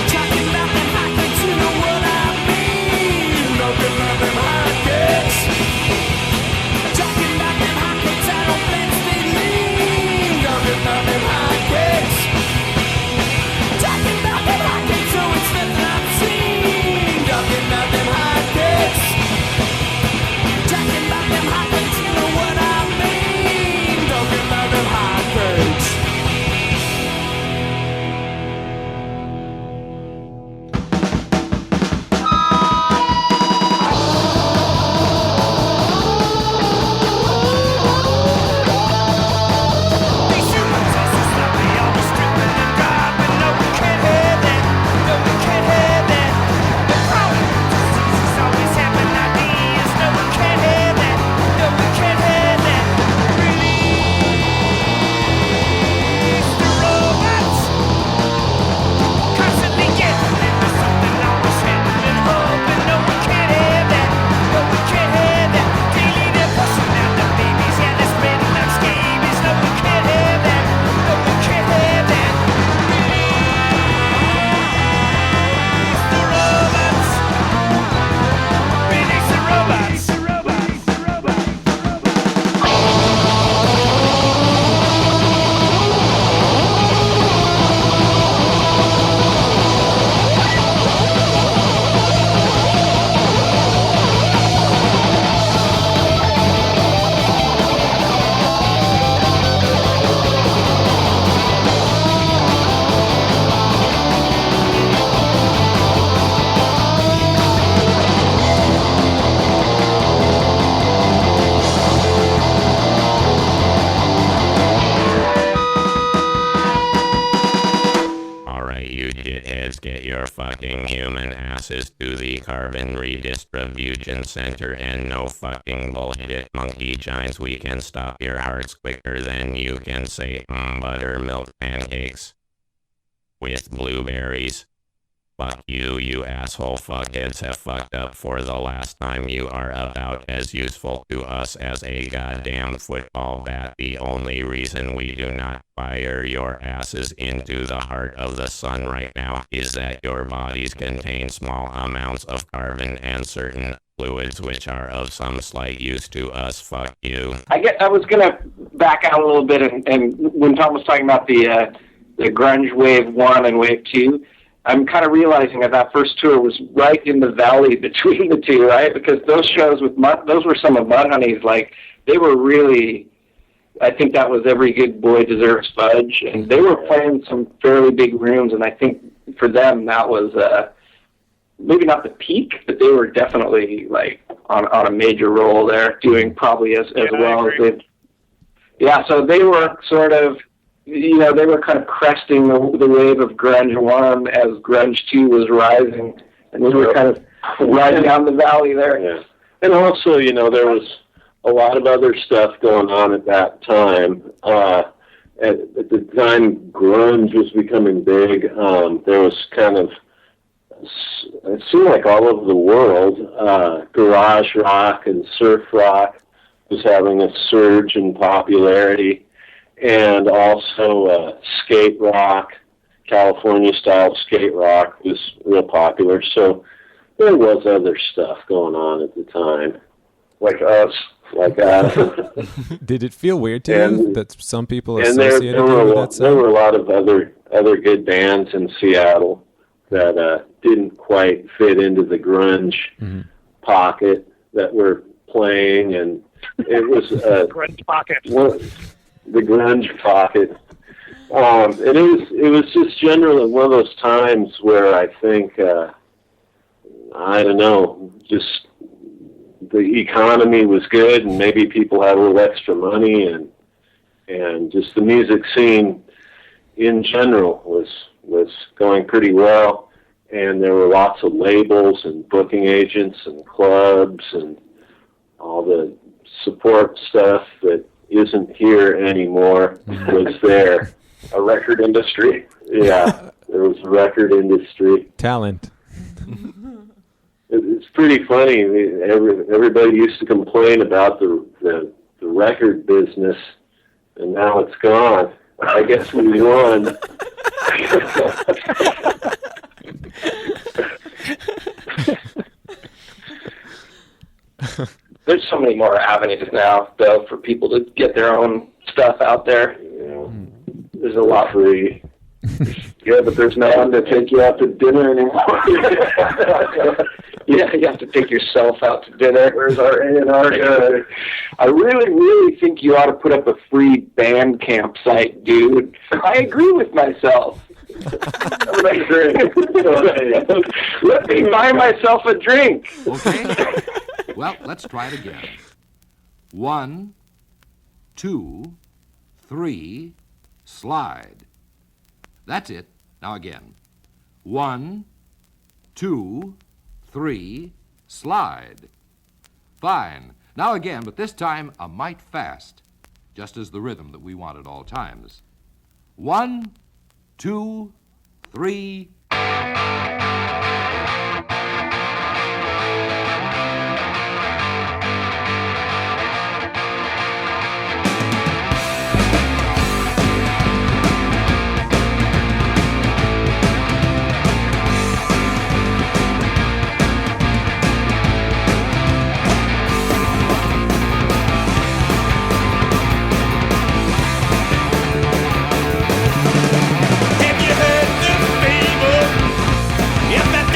Talking about them hotcakes, you know what I mean. Talking about them hotcakes. Talking about them hotcakes, I don't blame stay lean. Talking about them hotcakes. Talking about them hotcakes, so it's nothing I've seen. Talking about them hotcakes. Talking about them hotcakes, you know what I mean. Talking about them hotcakes. These humans are so sloppy, always stripping and dropping. No, we can't have that. No, we can't have that. The problem is always having ideas. No, we can't have that. No, we can't have that. Release the robots. Constantly getting into something, always heading and hoping. No, we can't have that. No, we can't have that. Daily they're busting out the babies. Yeah, they're spreading like scabies. No, we can't have that. No, we can't have that. Release the robots. Release the robots. Alright, you shitheads, get your fucking human asses to the Carbon Redistribution Center and no fucking bullshit monkey shines. We can stop your hearts quicker than you can say buttermilk pancakes with blueberries. Fuck you, you asshole fuckheads have fucked up for the last time. You are about as useful to us as a goddamn football bat. The only reason we do not fire your asses into the heart of the sun right now is that your bodies contain small amounts of carbon and certain fluids which are of some slight use to us. Fuck you. I was going to back out a little bit, and when Tom was talking about the grunge wave 1 and wave 2, I'm kind of realizing that first tour was right in the valley between the two, right? Because those shows with those were some of Mudhoney's, like, they were really, I think that was Every Good Boy Deserves Fudge, and they were playing some fairly big rooms, and I think for them that was maybe not the peak, but they were definitely like on a major roll there, doing probably as well as they. Yeah, so they were sort of, they were kind of cresting the wave of grunge 1 as grunge 2 was rising, and we were kind of riding down the valley there. Yeah, and also, there was a lot of other stuff going on at that time. At the time grunge was becoming big, there was kind of, it seemed like all over the world, garage rock and surf rock was having a surge in popularity, and also skate rock, California-style skate rock was real popular. So there was other stuff going on at the time, like us. Did it feel weird to you that some people associated you with that sound? There were a lot of other good bands in Seattle that didn't quite fit into the grunge pocket that were playing, and it was grunge pocket. The grunge pocket. And it was just generally one of those times where I think I don't know, just the economy was good, and maybe people had a little extra money, and just the music scene in general was going pretty well, and there were lots of labels and booking agents and clubs and all the support stuff that isn't here anymore was there. A record industry. Yeah, there was a record industry. Talent. It's pretty funny. Everybody used to complain about the record business, and now it's gone. I guess we won. There's so many more avenues now, though, for people to get their own stuff out there. There's a lot free. Yeah, but there's no one to take you out to dinner anymore. Yeah, you have to take yourself out to dinner. Where's our A&R guy? I really, really think you ought to put up a free band camp site, dude. I agree with myself. Let me buy myself a drink. Okay. Well, let's try it again. 1, 2, 3, slide. That's it. Now again. 1, 2, 3, slide. Fine. Now again, but this time a mite fast, just as the rhythm that we want at all times. 1, 2, 3. Have you heard the fable? If that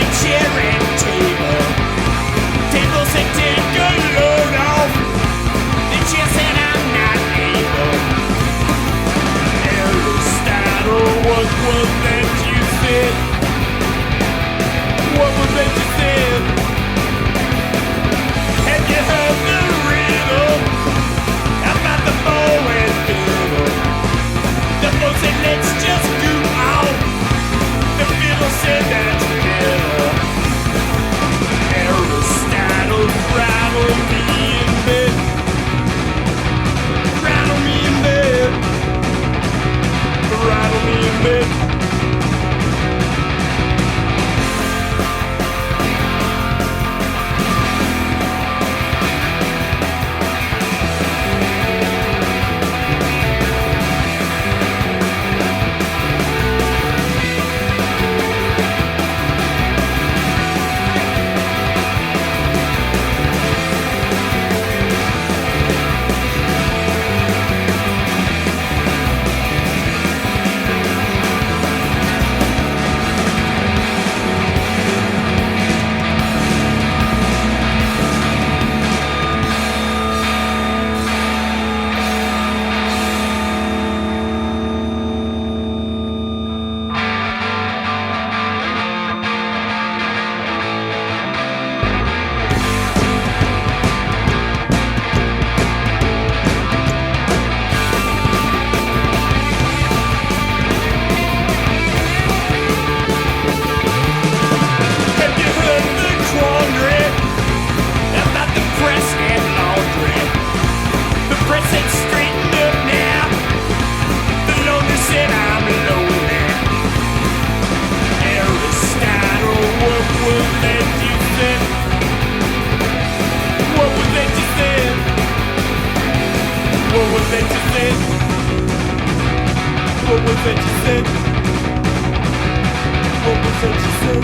that you said. What was that you said?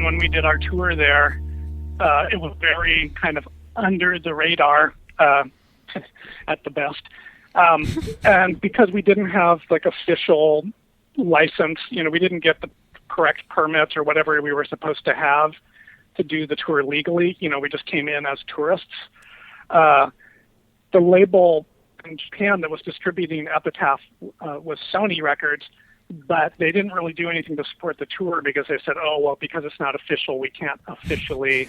When we did our tour there, it was very kind of under the radar at the best. And because we didn't have like official license, we didn't get the correct permits or whatever we were supposed to have to do the tour legally. We just came in as tourists. The label in Japan that was distributing Epitaph was Sony Records, but they didn't really do anything to support the tour because they said, oh, well, because it's not official, we can't officially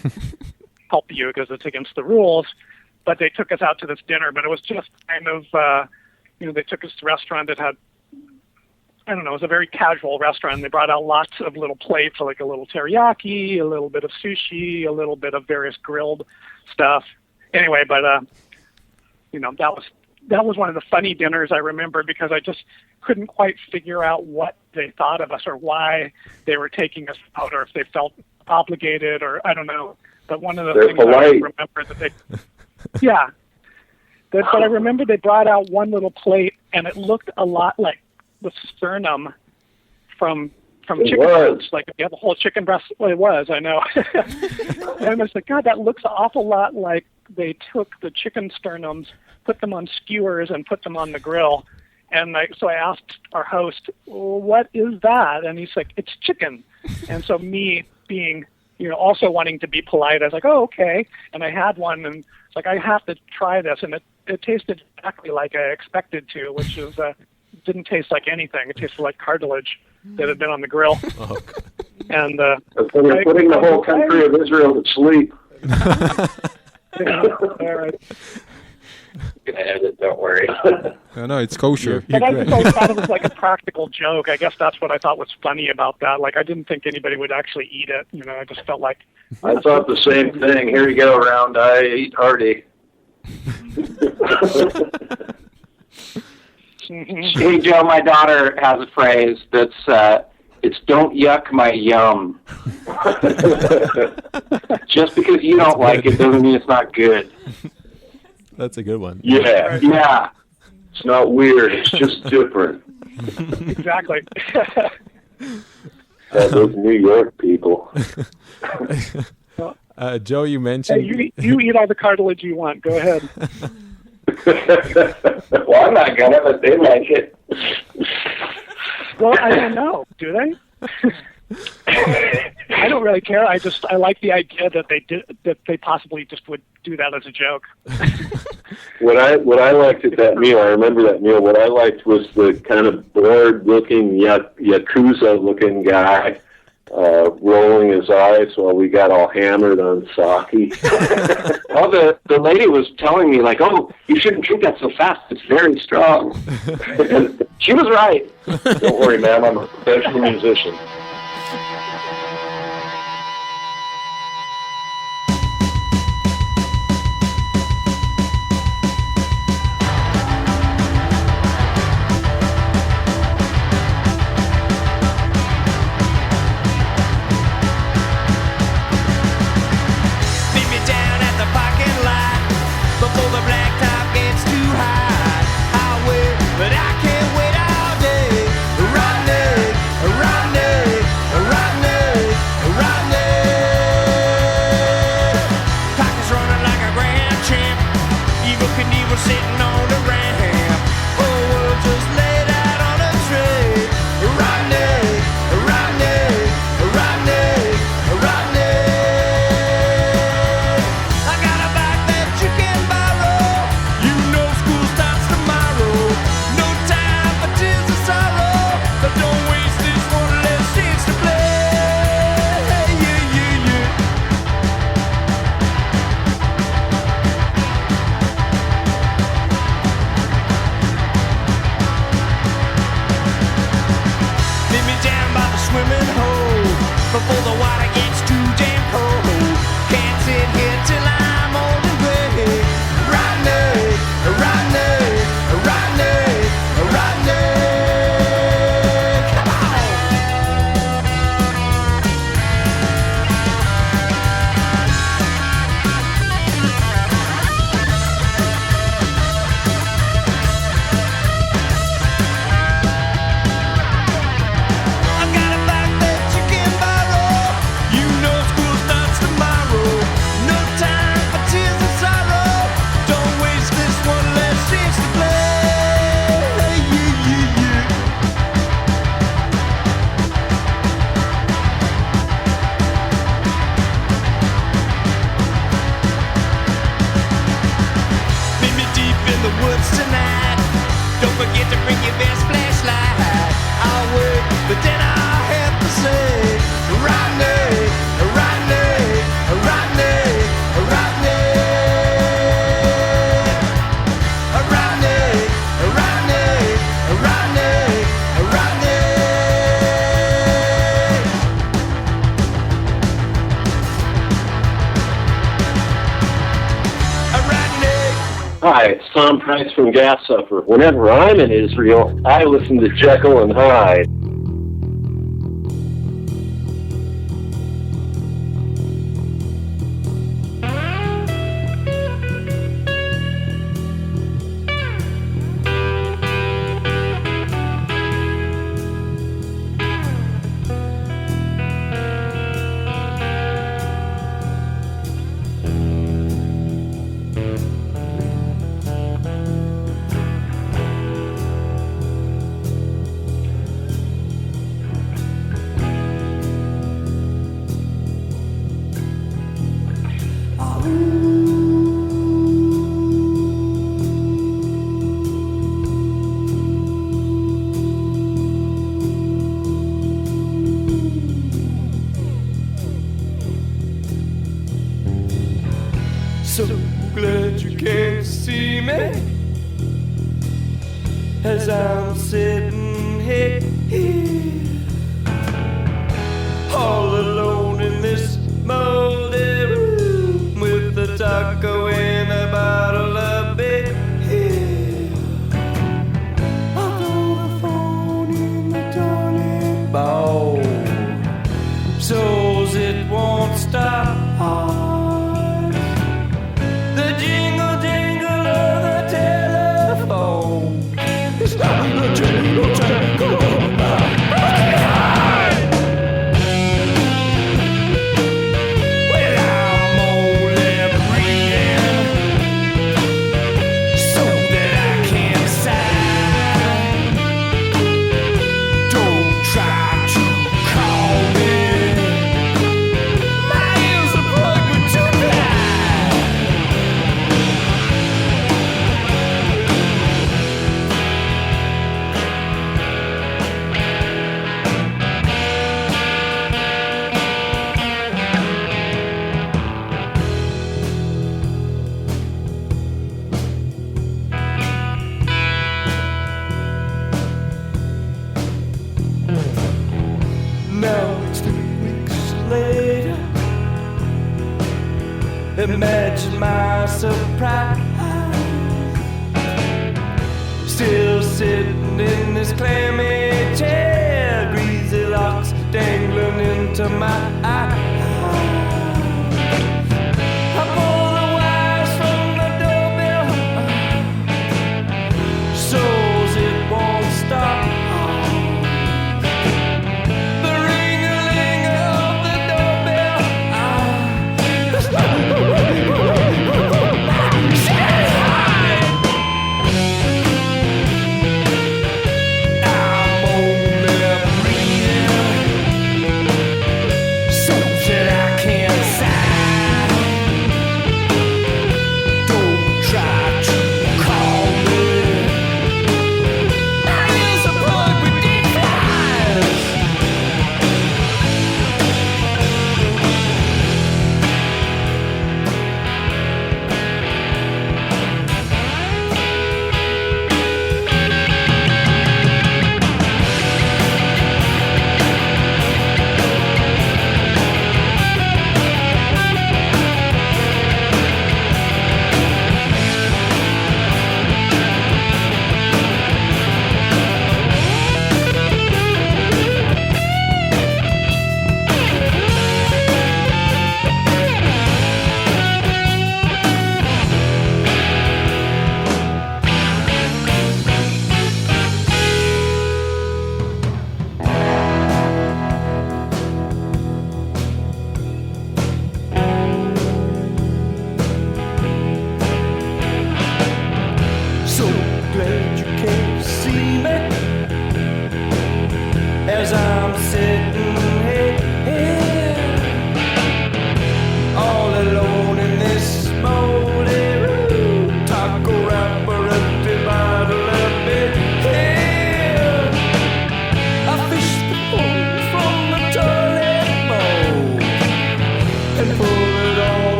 help you because it's against the rules. But they took us out to this dinner, but it was just kind of, they took us to a restaurant that had, I don't know, it was a very casual restaurant. They brought out lots of little plates, like a little teriyaki, a little bit of sushi, a little bit of various grilled stuff. Anyway, but, that was one of the funny dinners I remember because I just couldn't quite figure out what they thought of us or why they were taking us out or if they felt obligated or I don't know. But one of the things polite. I remember that but I remember they brought out one little plate and it looked a lot like the sternum from chicken breast. Like if you have a whole chicken breast, well, it was, I know. And I was like, God, that looks an awful lot like they took the chicken sternums, put them on skewers and put them on the grill. And so I asked our host, well, what is that? And he's like, it's chicken. And so me being, also wanting to be polite, I was like, oh, okay. And I had one and it's like, I have to try this. And it tasted exactly like I expected to, which is, didn't taste like anything. It tasted like cartilage that had been on the grill. Oh, and putting the whole country of Israel to sleep. All right. I'm gonna edit, don't worry. No, it's kosher. But I just always thought it was like a practical joke. I guess that's what I thought was funny about that. Like, I didn't think anybody would actually eat it. I just felt like... I thought the same thing. Here you go, round eye, eat hearty. Hey, Joe, my daughter has a phrase that's, It's don't yuck my yum. Just because you don't like it doesn't mean it's not good. That's a good one. Yeah. Yeah. It's not weird. It's just different. Exactly. Those New York people. Joe, you Hey, mentioned... you eat all the cartilage you want. Go ahead. Well, I'm not gonna, but they like it. Well, I don't know. Do they? I don't really care. I like the idea that they possibly just would do that as a joke. What I liked at that meal, I remember that meal. What I liked was the kind of bored-looking yakuza-looking guy rolling his eyes while we got all hammered on sake. Oh, the lady was telling me, like, oh, you shouldn't drink that so fast. It's very strong. And she was right. Don't worry, ma'am. I'm a professional musician. Meet me down at the parking lot before the blacktop gets too hot. I'll wait, but I can't wait all day. Rodney, Rodney, Rodney, Rodney. Clock is running like a grand champ. Evil Knievel sitting on the ramp. Whole world just laid out on a tray. Rodney, Rodney, Rodney, Rodney. I got a bike that you can borrow. You know school starts tomorrow. No time for tears of sorrow. But don't waste this one less chance to play. Yeah, yeah, yeah. Meet me down by the swimming hole before the water gets too damn cold. Can't sit here till I'm old and gray. Rodney, Rodney, Rodney, Rodney. Come on. I got a bike that you can borrow. You know school starts tomorrow. No time for tears of sorrow. Don't waste this one last chance to play. Yeah, yeah, yeah. Meet me deep in the woods tonight. Don't forget to bring your best flashlight. I'll wait, but then I'll have to say, Rodney, Rodney, Rodney, Rodney, Rodney, Rodney, Rodney, Rodney. Hi, it's Tom Price from Gas Suffer. Whenever I'm in Israel, I listen to Jekyll and Hyde. So glad you came to see me as I'm sitting here all alone in this moldy room with a taco and a bottle of beer. I'll throw the phone in the toilet bowl. Imagine my surprise, still sitting in this clammy chair, greasy locks dangling into my eyes. I pull the wires from the doorbell, shows it won't stop. The ring-a-ling of the doorbell,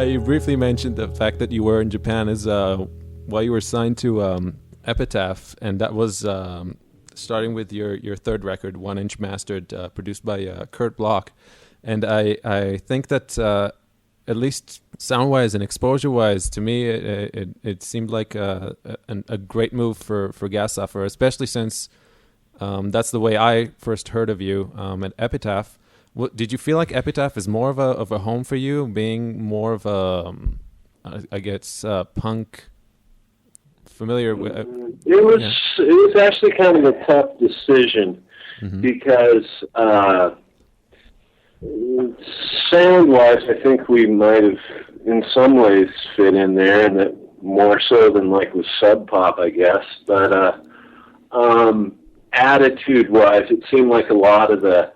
You briefly mentioned the fact that you were in Japan as while you were signed to Epitaph, and that was starting with your third record, 1-inch mastered, produced by Kurt Bloch. And I think that at least sound-wise and exposure-wise, to me, it seemed like a great move for Huffer, especially since that's the way I first heard of you at Epitaph. Did you feel like Epitaph is more of a home for you, being more of a, I guess, punk, familiar with? It was actually kind of a tough decision because sound-wise, I think we might have, in some ways, fit in there, and that more so than like with Sub Pop, I guess. But attitude-wise, it seemed like a lot of the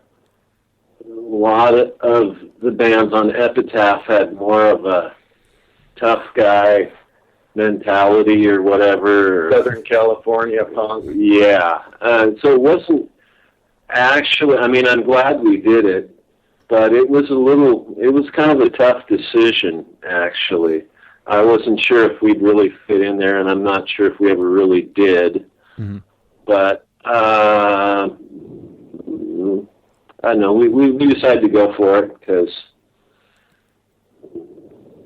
bands on Epitaph had more of a tough guy mentality or whatever. Southern California punk. Yeah. So it wasn't actually, I mean, I'm glad we did it, but it was kind of a tough decision, actually. I wasn't sure if we'd really fit in there, and I'm not sure if we ever really did. Mm-hmm. But, I don't know, we decided to go for it because,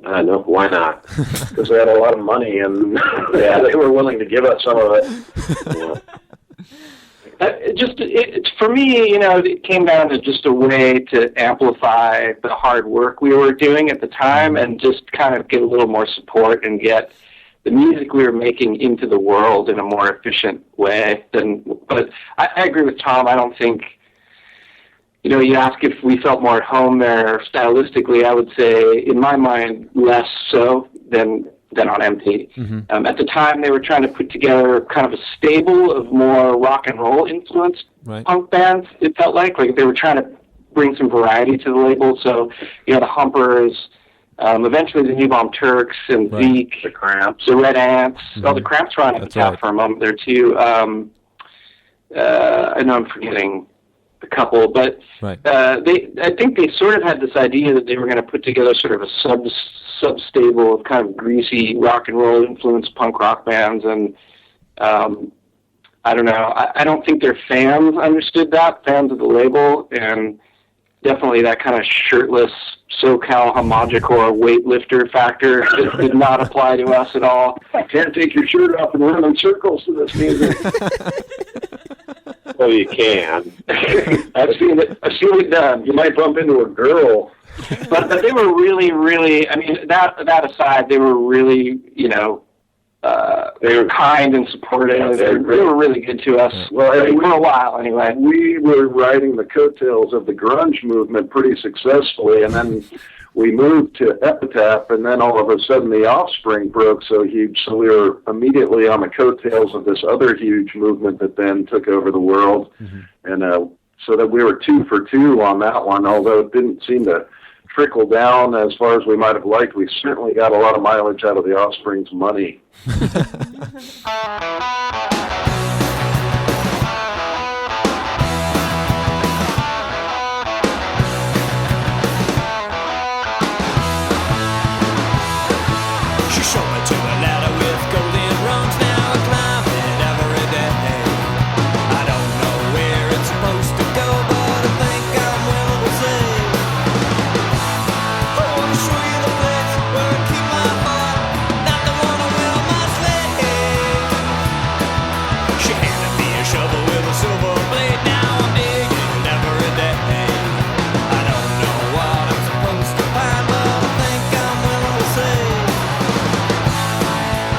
I don't know, why not? Because they had a lot of money and they were willing to give us some of it. For me, it came down to just a way to amplify the hard work we were doing at the time and just kind of get a little more support and get the music we were making into the world in a more efficient way. But I agree with Tom. I don't think, you ask if we felt more at home there stylistically. I would say, in my mind, less so than on MP. Mm-hmm. At the time, they were trying to put together kind of a stable of more rock and roll influenced punk bands. It felt like they were trying to bring some variety to the label. So, the Huffers, eventually the New Bomb Turks and Zeke, the Cramps, the Red Ants. Oh, the Cramps were on the top for a moment there too. I know I'm forgetting a couple, but I think they sort of had this idea that they were going to put together sort of a sub-stable of kind of greasy rock and roll influenced punk rock bands, and I don't know. I don't think their fans understood that, fans of the label, and definitely that kind of shirtless SoCal homogicor weightlifter factor did not apply to us at all. I can't take your shirt off and run in circles to this music. Well, you can. I've seen it done. You might bump into a girl. But they were really, really, I mean, that aside, they were really, they were kind and supportive. They were really good to us, for a while anyway. We were riding the coattails of the grunge movement pretty successfully, and then we moved to Epitaph, and then all of a sudden the Offspring broke so huge, so we were immediately on the coattails of this other huge movement that then took over the world. Mm-hmm. And so that we were 2 for 2 on that one, although it didn't seem to trickle down as far as we might have liked. We certainly got a lot of mileage out of the Offspring's money. She showed me to a ladder with golden rungs. Now I climb it every day. I don't know where it's supposed to go, but I think I'm willing to say I want to show you the place where I keep my heart, not the one I wear on my sleigh. She handed me a shovel with a silver blade. Now I'm digging every day. I don't know what I'm supposed to find, but I think I'm willing to say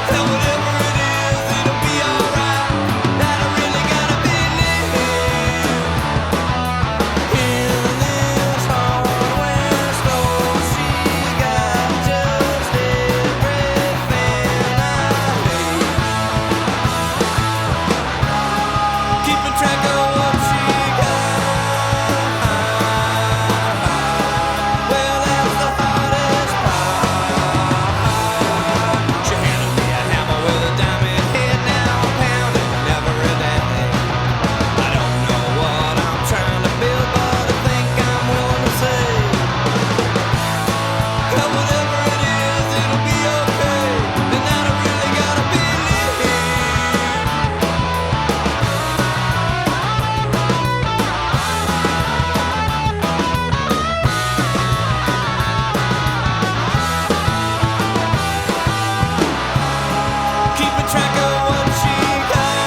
that whatever it is, it'll be alright. That I really gotta believe in this hardware store. She got just everything I need. Keeping track of what she got. Well, that's the hardest part. She handed me a hammer with a diamond head. Now I'm pounding every day. I don't know what I'm trying to build, but I think I'm willing to say that whatever it is, it'll be okay. And that I really gotta believe. Keeping track of what she got.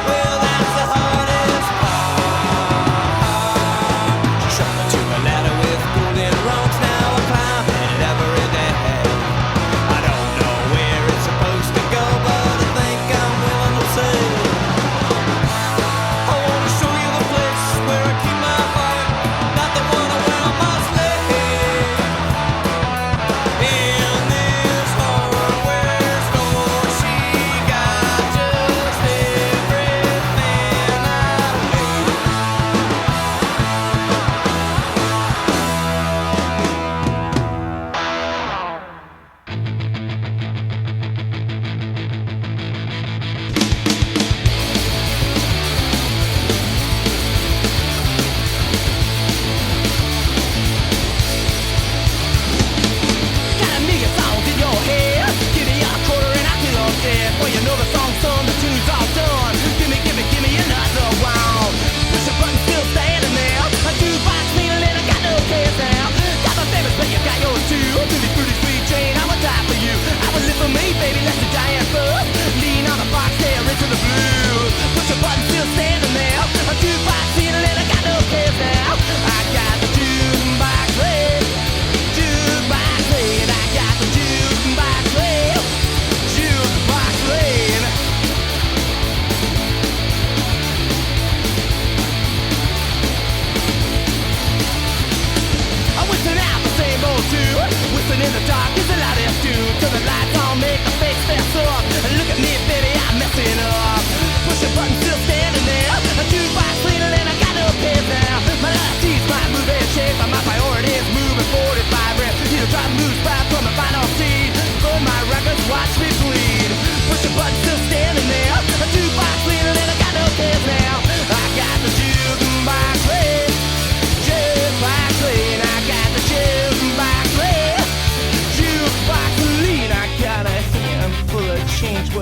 Well, that's the hardest part. She showed me to a ladder with golden rungs. Now I climb it every day. I don't know where it's supposed to go, but I think I'm willing to say I want to show you the place where I keep my heart, not the one I wear on my sleigh. In this hardware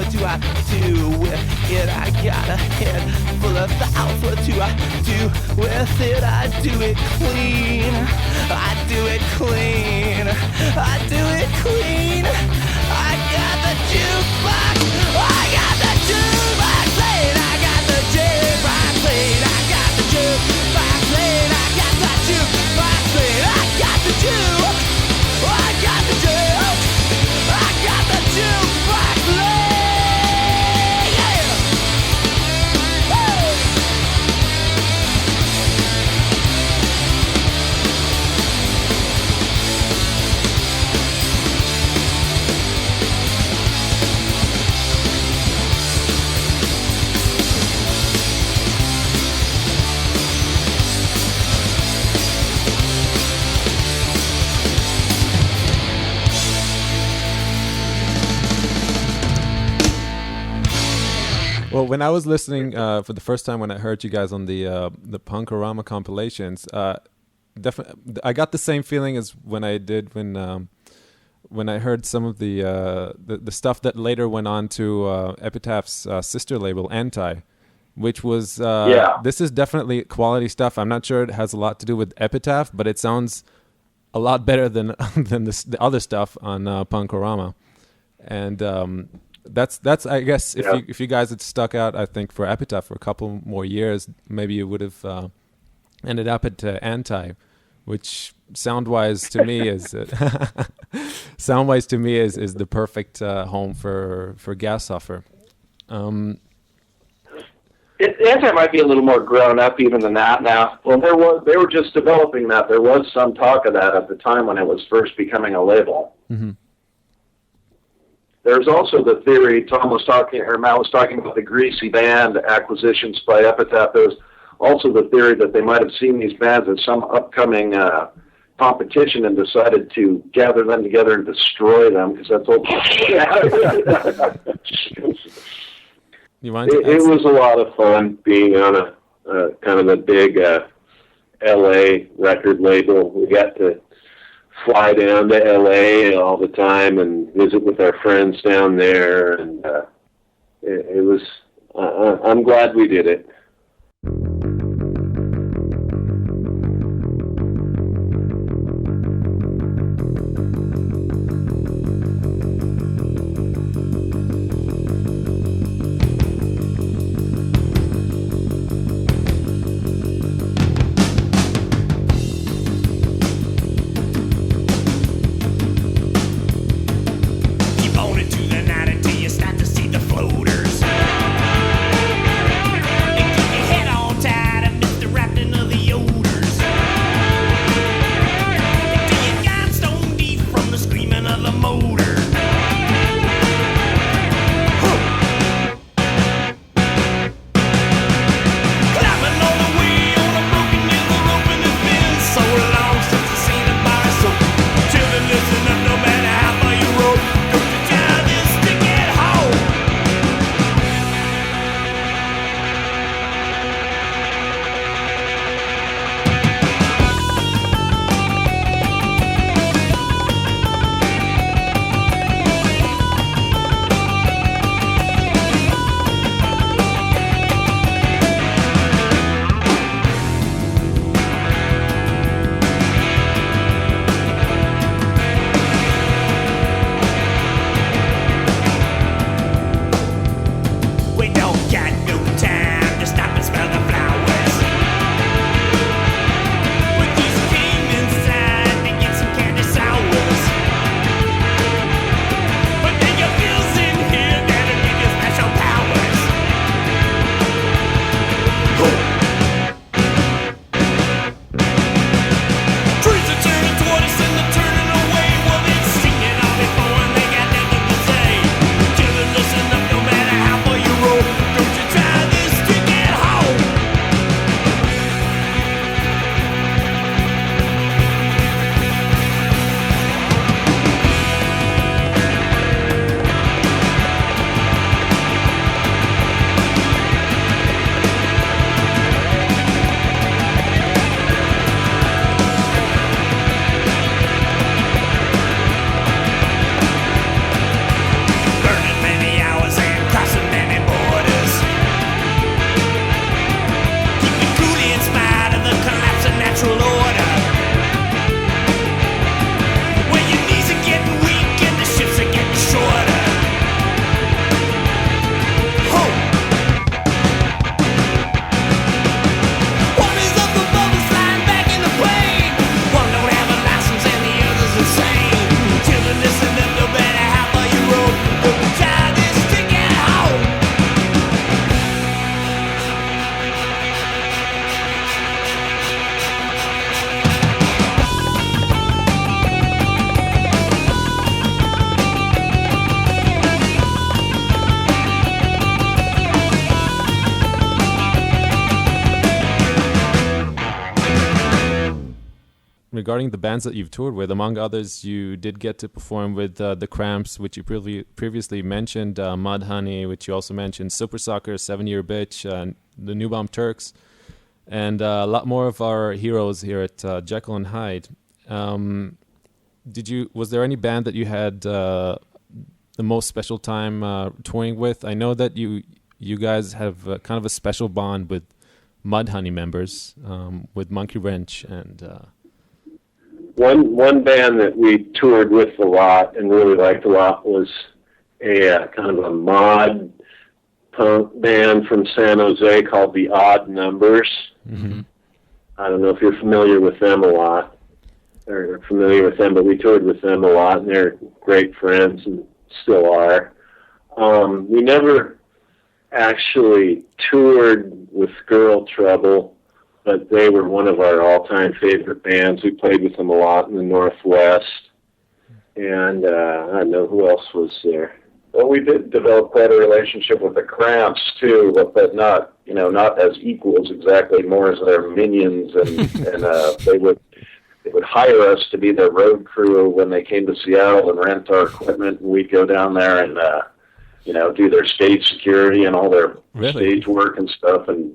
What do I do with it? I got a head full of thoughts. What do I do with it? I do it clean. I do it clean. I do it clean. I got the jukebox. I got the jukebox playing. I got the jukebox playing. I got the jukebox playing. I got the jukebox playing. I got the juke. I got the juke. I got the jukebox playing. Yeah. Woo. Well, when I was listening for the first time when I heard you guys on the Punkorama compilations, definitely I got the same feeling as when I did when I heard some of the stuff that later went on to Epitaph's sister label, Anti, which was this is definitely quality stuff. I'm not sure it has a lot to do with Epitaph, but it sounds a lot better than the other stuff on Punkorama, and that's I guess if you guys had stuck out, I think for Epitaph for a couple more years, maybe you would have ended up at Anti, which sound-wise to me is the perfect home for Gas Huffer. Anti might be a little more grown up even than that now. Well, they were just developing that. There was some talk of that at the time when it was first becoming a label. Mm-hmm. There's also the theory, Matt was talking about the greasy band acquisitions by Epitaph. There's also the theory that they might have seen these bands as some upcoming competition and decided to gather them together and destroy them, because that's all. It was a lot of fun being on a kind of a big LA record label. We got to fly down to LA all the time and visit with our friends down there, and it was. I'm glad we did it. Keep on into the night until you start to see the floaters. regarding the bands that you've toured with, among others, you did get to perform with the Cramps, which you previously mentioned, Mudhoney, which you also mentioned, Super Soccer, 7 Year Bitch, the New Bomb Turks, and a lot more of our heroes here at Jekyll and Hyde. Was there any band that you had the most special time touring with? I know that you guys have kind of a special bond with Mudhoney members, with Monkey Wrench and one band that we toured with a lot and really liked a lot was a kind of a mod punk band from San Jose called the Odd Numbers. Mm-hmm. I don't know if you're familiar with them a lot or familiar with them, but we toured with them a lot, and they're great friends and still are. We never actually toured with Girl Trouble, but they were one of our all-time favorite bands. We played with them a lot in the Northwest, and I don't know who else was there. Well, we did develop quite a relationship with the Cramps too, but not as equals exactly, more as their minions, and they would hire us to be their road crew when they came to Seattle and rent our equipment, and we'd go down there and do their stage security and all their stage work and stuff, and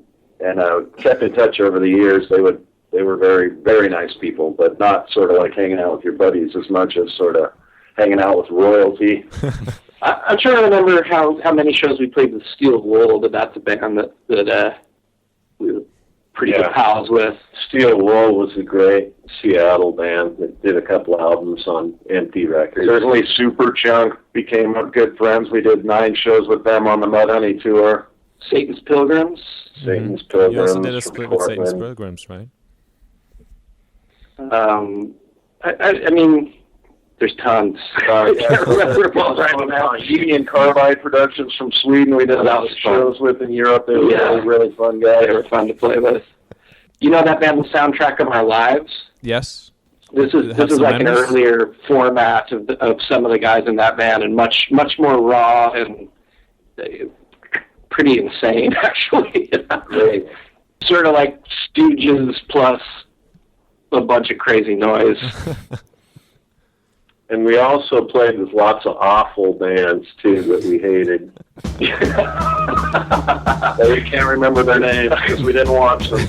kept in touch over the years. They were very, very nice people, but not sort of like hanging out with your buddies as much as sort of hanging out with royalty. I'm trying to remember how many shows we played with Steel Wool, but that's a band that we were pretty good pals with. Steel Wool was a great Seattle band that did a couple albums on Empty Records. Certainly Superchunk became good friends. We did 9 shows with them on the Mudhoney tour. Satan's Pilgrims. Satan's Pilgrims. You also did a split with Satan's Pilgrims, right? I mean, there's tons. I can't remember right now. Union Carbide Productions from Sweden. We did a lot of shows with in Europe. They were really fun guys. They were fun to play with. You know that band, The Soundtrack of Our Lives? Yes. This is like an earlier format of some of the guys in that band, and much more raw and pretty insane, actually. Sort of like Stooges plus a bunch of crazy noise. And we also played with lots of awful bands, too, that we hated. We can't remember their names because we didn't watch them.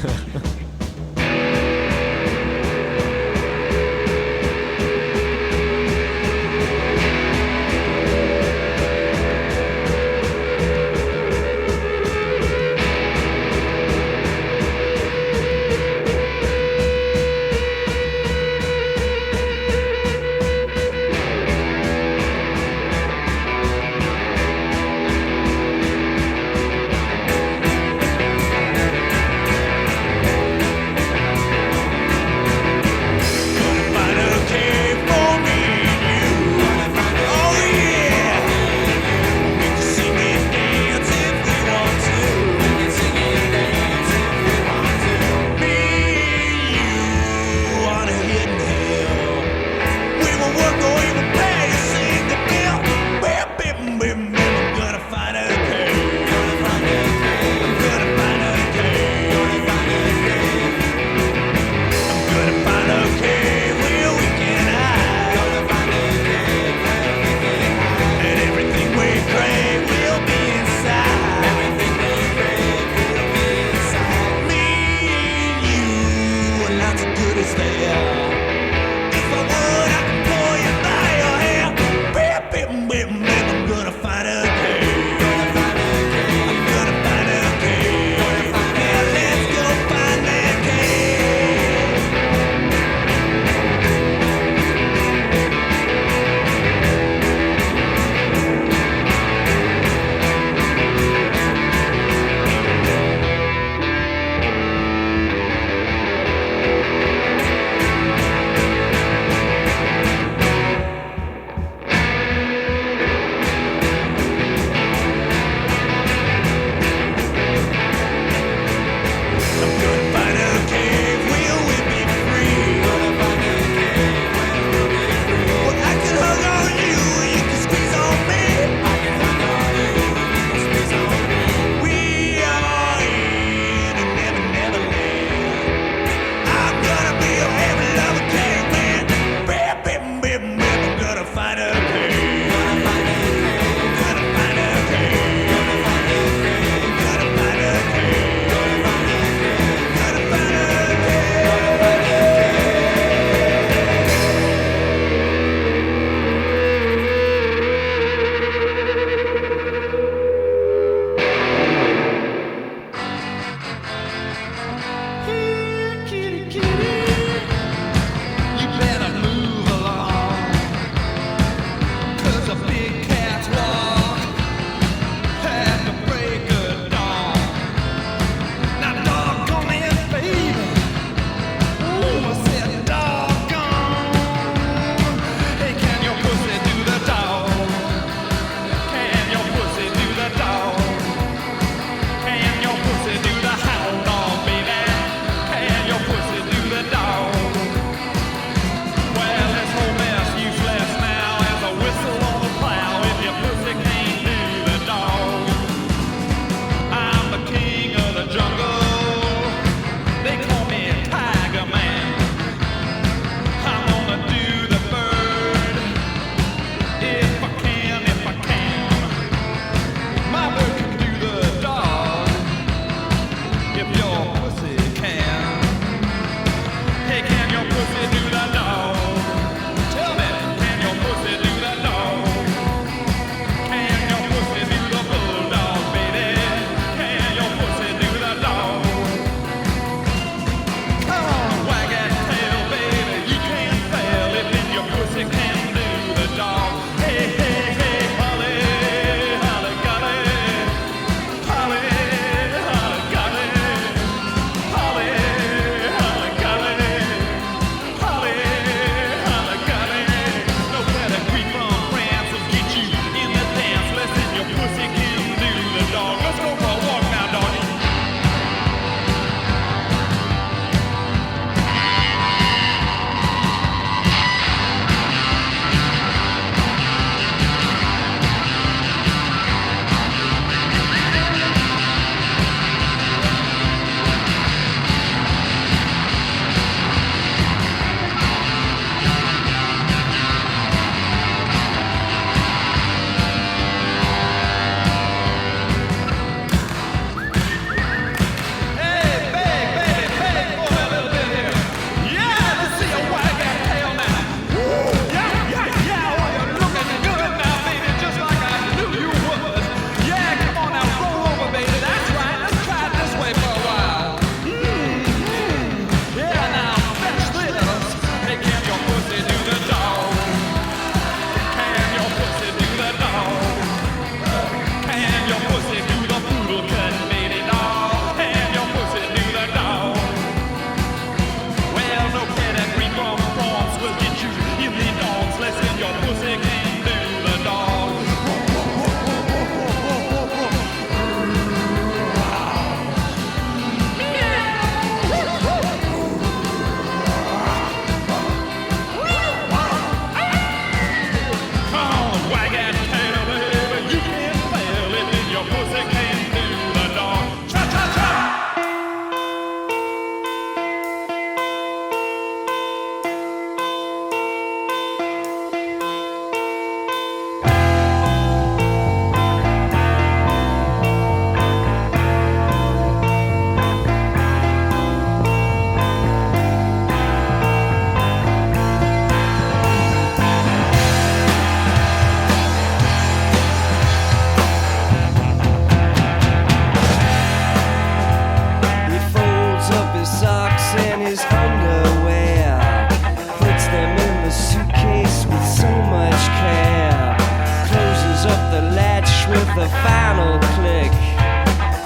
the final click.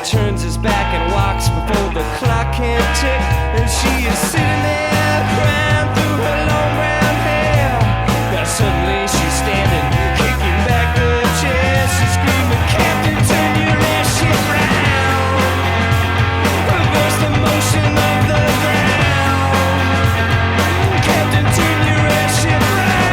Turns his back and walks before the clock can tick. And she is sitting there crying through her long brown hair. Now suddenly she's standing, kicking back the chair. She's screaming, "Captain, turn your airship round. Reverse the motion of the ground. Captain, turn your airship round."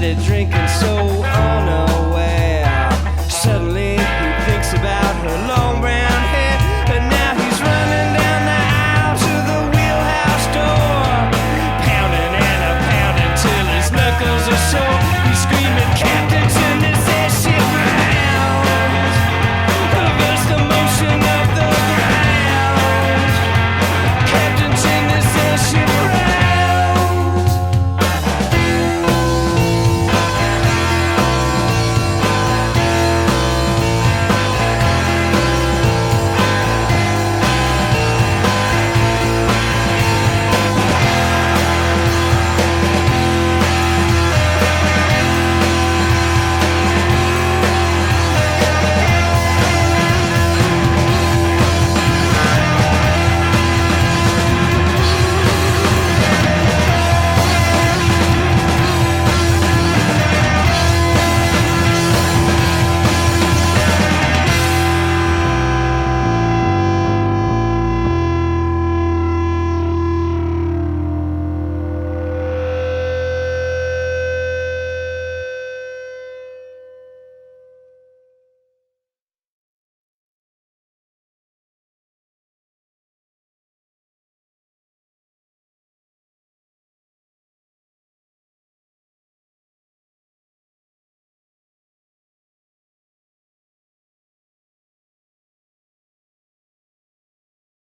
started drinking so